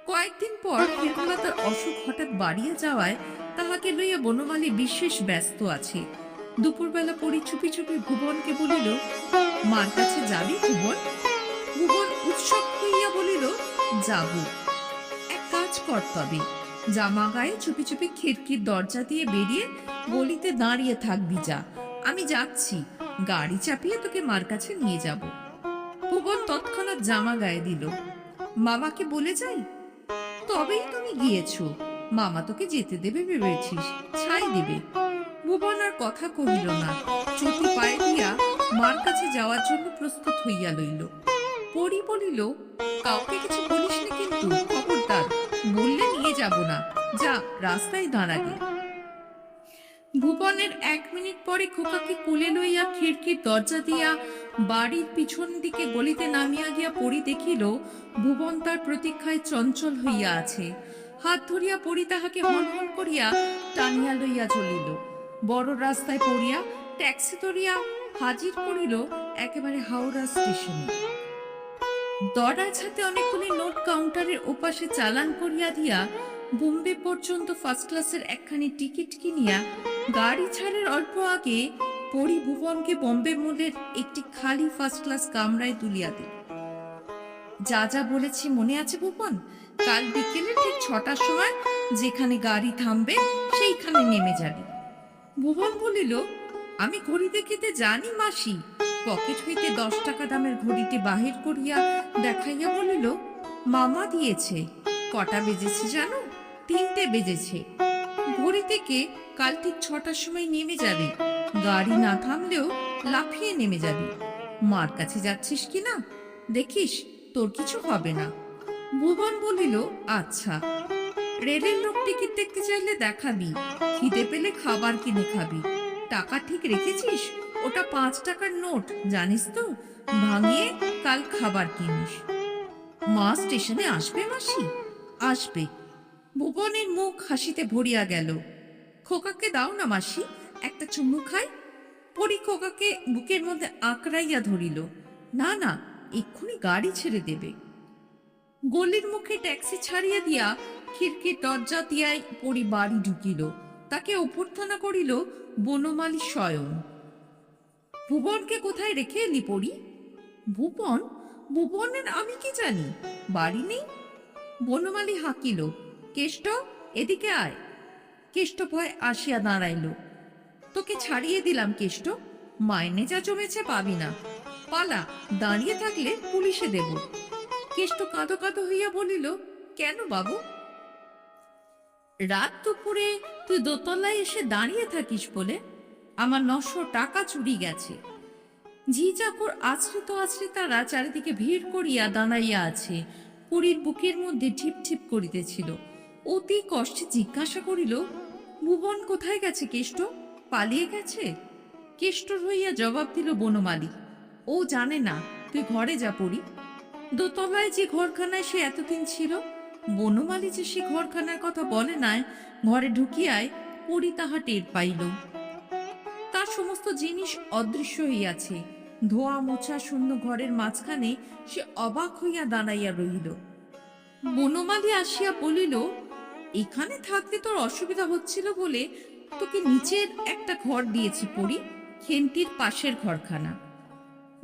A: কয়েকদিন পর হেমলতার অসুখ হঠাৎ বাড়িয়া যাওয়ায় তাহাকে লইয়া বনমালী বিশেষ ব্যস্ত আছে। দুপুরবেলা পরি চুপি চুপি ভুবনকে বলিল, মার কাছে যাবি ভুবন? ভুবন উৎসব হইয়া বলিল, যাব। এক কাজ কর তবে, জামা গায়ে চুপি চুপি খিড়কির দরজা দিয়ে বেরিয়ে গলিতে দাঁড়িয়ে থাকবি। যা, আমি যাচ্ছি, গাড়ি চাপিয়ে তোকে মার কাছে নিয়ে যাব। ভুবন তৎক্ষণাৎ জামা গায়ে দিল। মামাকে বলে যাই? তবেই তুমি গিয়েছো, মামা তোকে যেতে দেবে ভেবেছিস? ছাই দেবে। ভুবন আর কথা কহিল না, চটি পায়ে দিয়া মার কাছে যাওয়ার জন্য প্রস্তুত হইয়া লইল। পরি বলিল, কাউকে কিছু বলিস না কিন্তু, খবরদার। বললে নিয়ে যাব না, যা, রাস্তায় দাঁড়াগে। ভুবনের 1 মিনিট পরে খোকাকে কোলে লইয়া খিড়কির দরজা দিয়া বাড়ির পিছন দিকে গলিতে নামিয়া গিয়া পড়ি দেখিল ভুবন তার প্রতীক্ষায় চঞ্চল হইয়া আছে। হাত ধরিয়া পড়ি তাহাকে হনহন করিয়া টানিয়া লইয়া চলিল। বড় রাস্তায় পড়িয়া ট্যাক্সি ধরিয়া হাজির করিল একেবারে হাওড়া স্টেশনে। দরাজ হাতে অনেকগুলি নোট কাউন্টারের ওপাশে চালান করিয়া দিয়া বোম্বে পর্যন্ত ফার্স্ট ক্লাসের একখানি টিকিট কিনিয়া গাড়ি ছাড়ের অল্প আগে পরি ভুবনকে বোম্বে মলের একটি খালি ফার্স্ট ক্লাস কামরায় তুলিয়া দিল। যা যা বলেছি মনে আছে ভুবন? কাল বিকেলে ঠিক 6টার সময় যেখানে গাড়ি থামবে সেইখানে নেমে যাবি। ভুবন বলিল, আমি ঘড়ি দেখিতে জানি মাসি। পকেট হইতে 10 টাকা দামের ঘড়িটি বাহির করিয়া দেখাইয়া বলিল, মামা দিয়েছে। কটা বেজেছে জানো? 3টে বেজেছে। ঘড়ি থেকে কাল ঠিক 6টার সময় নেমে যাবে। গাড়ি না থামলেও লাফিয়ে নেমে যাবি। মার কাছে যাচ্ছিস কিনা দেখিস, তোর কিছু হবে না। ভুবন বলিল, আচ্ছা। রেলের লোক টিকিট দেখতে চাইলে দেখাবি, খিদে পেলে খাবার কিনে খাবি। টাকা ঠিক রেখেছিস? ওটা 5 টাকার নোট, জানিস তো? ভাঙিয়ে কাল খাবার কিনিস। মা স্টেশনে আসবে মাসি? আসবে। ভুবনের মুখ হাসিতে ভরিয়া গেল। খোকাকে দাও না মাসি, একটা চুমু খাই। পরি খোকাকে বুকের মধ্যে আঁকড়াইয়া ধরিল। না না, এক্ষুনি গাড়ি ছেড়ে দেবে। গলির মুখে ট্যাক্সি ছাড়িয়া দিয়া খিড়কির দরজা দিয়াই পরি বাড়ি ঢুকিল। তাকে অভ্যর্থনা করিল বনমালী স্বয়ং। ভুবনকে কোথায় রেখে এলি পরি? ভুবন? ভুবনের আমি কি জানি, বাড়ি নেই। বনমালী হাঁকিল, কেষ্ট এদিকে আয়। কেষ্ট ভয় আসিয়া দাঁড়াইল। তোকে ছাড়িয়ে দিলাম কেষ্ট, মাইনে যা জমেছে পাবি না। পালা, দাঁড়িয়ে থাকলে পুলিশে দেব। কেষ্ট কাঁদো কাঁদো হইয়া বলিল, কেন বাবু? রাত দুপুরে তুই দোতলায় এসে দাঁড়িয়ে থাকিস বলে আমার 900 টাকা চুরি গেছে। ঝি চাকর আশ্রিত আশ্রিতারা চারিদিকে ভিড় করিয়া দাঁড়াইয়া আছে। পুরীর বুকের মধ্যে ঠিপ ঠিপ করিতেছিল। অতি কষ্টে জিজ্ঞাসা করিল, ভুবন কোথায় গেছে কেষ্ট? পালিয়ে গেছে? কেষ্টর হইয়া জবাব দিল বনমালী, ও জানে না, তুই ঘরে যা পড়ি। দোতলায় যে ঘরখানায় সে এতদিন ছিল, বনমালী যে সে ঘরখানার কথা বলে নাই, ঘরে ঢুকিয়ায় পরি তাহা টের পাইল। তার সমস্ত জিনিস অদৃশ্য হইয়াছে। ধোয়া মোছা শূন্য ঘরের মাঝখানে সে অবাক হইয়া দাঁড়াইয়া রহিল। বনমালী আসিয়া বলিল, এখানে থাকতে তোর অসুবিধা হচ্ছিল বলে তোকে নিচের একটা ঘর দিয়েছি পরি, খেন্তির পাশের ঘরখানা।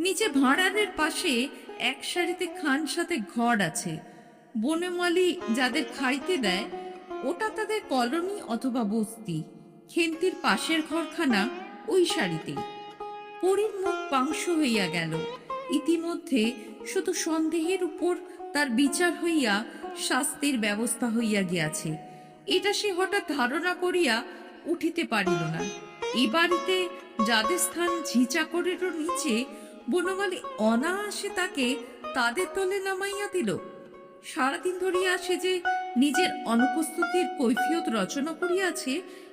A: নিচে ভাঁড়ারের পাশে এক সারিতে খান সাথে ঘর আছে। বনমালী যাদের খাইতে দেয় ওটা তাদের কলোনি অথবা বস্তি। খেন্তির পাশের ঘরখানা ওই সারিতেই। পরীর মুখ পাংশ হইয়া গেল। ইতিমধ্যে শুধু সন্দেহের উপর তার বিচার হইয়া শাস্তির ব্যবস্থা হইয়া গিয়াছে, এটা সে হঠাৎ ধারণা করিয়া উঠিতে পারিল না। এই বাড়িতে যাদের স্থান ঝি চাকরেরও নিচে, বনমালী অনায়াসে তাকে তাদের তলে নামাইয়া দিল। সারাদিন ধরিয়া সে যে নিজের অনুপস্থিতির কৈফিয়ত রচনা করিয়াছে,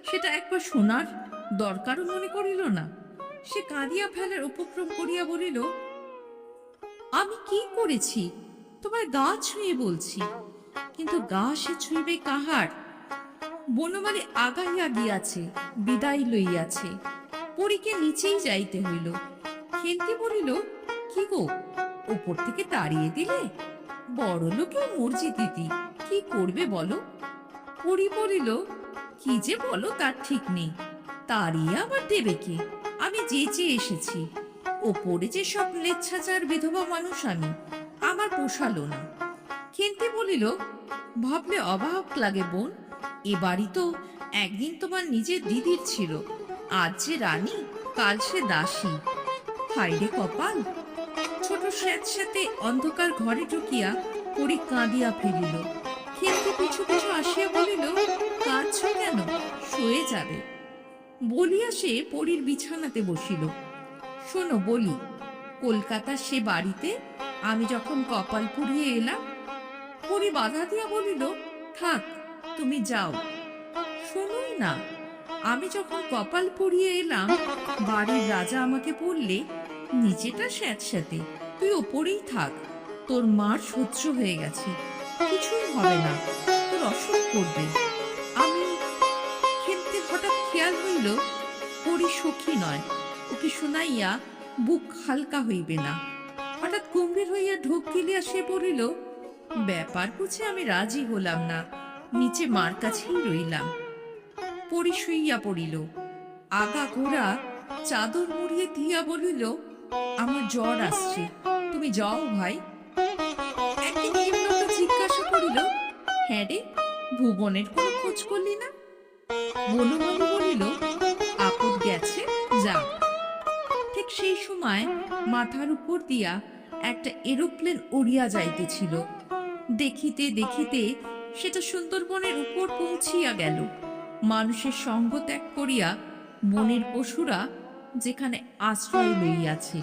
A: সেটা একবার শোনার দরকারও মনে করিল না। সে কাঁদিয়া ফেলার উপক্রম করিয়া বলিল, আমি কি করেছি? তোমার গা ছুঁয়ে বলছি, কিন্তু গা সে ছুঁইবে কাহার? বনমালী আগাইয়া গিয়াছে, বিদায় লইয়াছে। পরীকে নিচেই যাইতে হইল। খেন্তি বলিল, কি গো, ওপর থেকে তাড়িয়ে দিলে? বড় লোকের মর্জি দিদি, কি করবে বলো? পরি বলিল, কি যে বলো তার ঠিক নেই। তাড়িয়ে আবার দেবে কে? আমি যেচে এসেছি। ওপরে যে সব লেচ্ছাচার বিধবা মানুষ, আমি আমার পোষালো না। খেন্তি বলিল, ভাবলে অবাক লাগে বোন, এ বাড়ি তো একদিন তোমার নিজের দিদির ছিল, আজ যে রানী, কাল সে দাসী। হায়রে কপাল। ছোট স্যাঁতস্যাঁতে অন্ধকার ঘরে ঢুকিয়া পরি কাঁদিয়া ফেলিল। খেন্তি পিছু পিছু আসিয়া বলিল, কাঁদছ কেন? শুয়ে যাবে। বলিয়া সে পরীর বিছানাতে বসিল। শোনো বলি, কলকাতার সে বাড়িতে আমি যখন কপাল পুড়িয়ে এলাম, পরি বাধা দিয়া বলিল, থাক, তুমি যাও। শুনুই না, আমি যখন কপাল পুড়িয়ে এলাম, বাড়ির রাজা আমাকে বললে, নিচেটা স্যাঁতস্যাঁতে, তুই ওপরেই থাক। তোর মার সহ্য হয়ে গেছে, কিছুই হবে না, তোর অসুখ করবে। আমি খেলতে হঠাৎ খেয়াল হইল পরি সখী নয়, ওকে শুনাইয়া বুক হালকা হইবে না। হঠাৎ গম্ভীর হইয়া ঢোক গিলিয়া সে পড়িল। ব্যাপার বুঝে আমি রাজি হলাম না, নিচে মার কাছেই রইলাম। পরি শুইয়া পড়িল, আগা ঘোড়া চাদর মুড়িয়ে দিয়া বলিল, আমার জ্বর আসছে, তুমি যাও ভাই। একদিন হেমলতা জিজ্ঞাসা করিল, হ্যাঁ রে, ভুবনের কোনো খোঁজ করলি না? বনমালী বলিল, আপদ গেছে, যা। ঠিক সেই সময় মাথার উপর দিয়া একটা এরোপ্লেন উড়িয়া যাইতেছিল। দেখিতে দেখিতে সেটা সুন্দরবনের উপর পৌঁছিয়া গেল। মানুষের সঙ্গ ত্যাগ করিয়া বনের পশুরা যেখানে আশ্রয় লইয়াছে।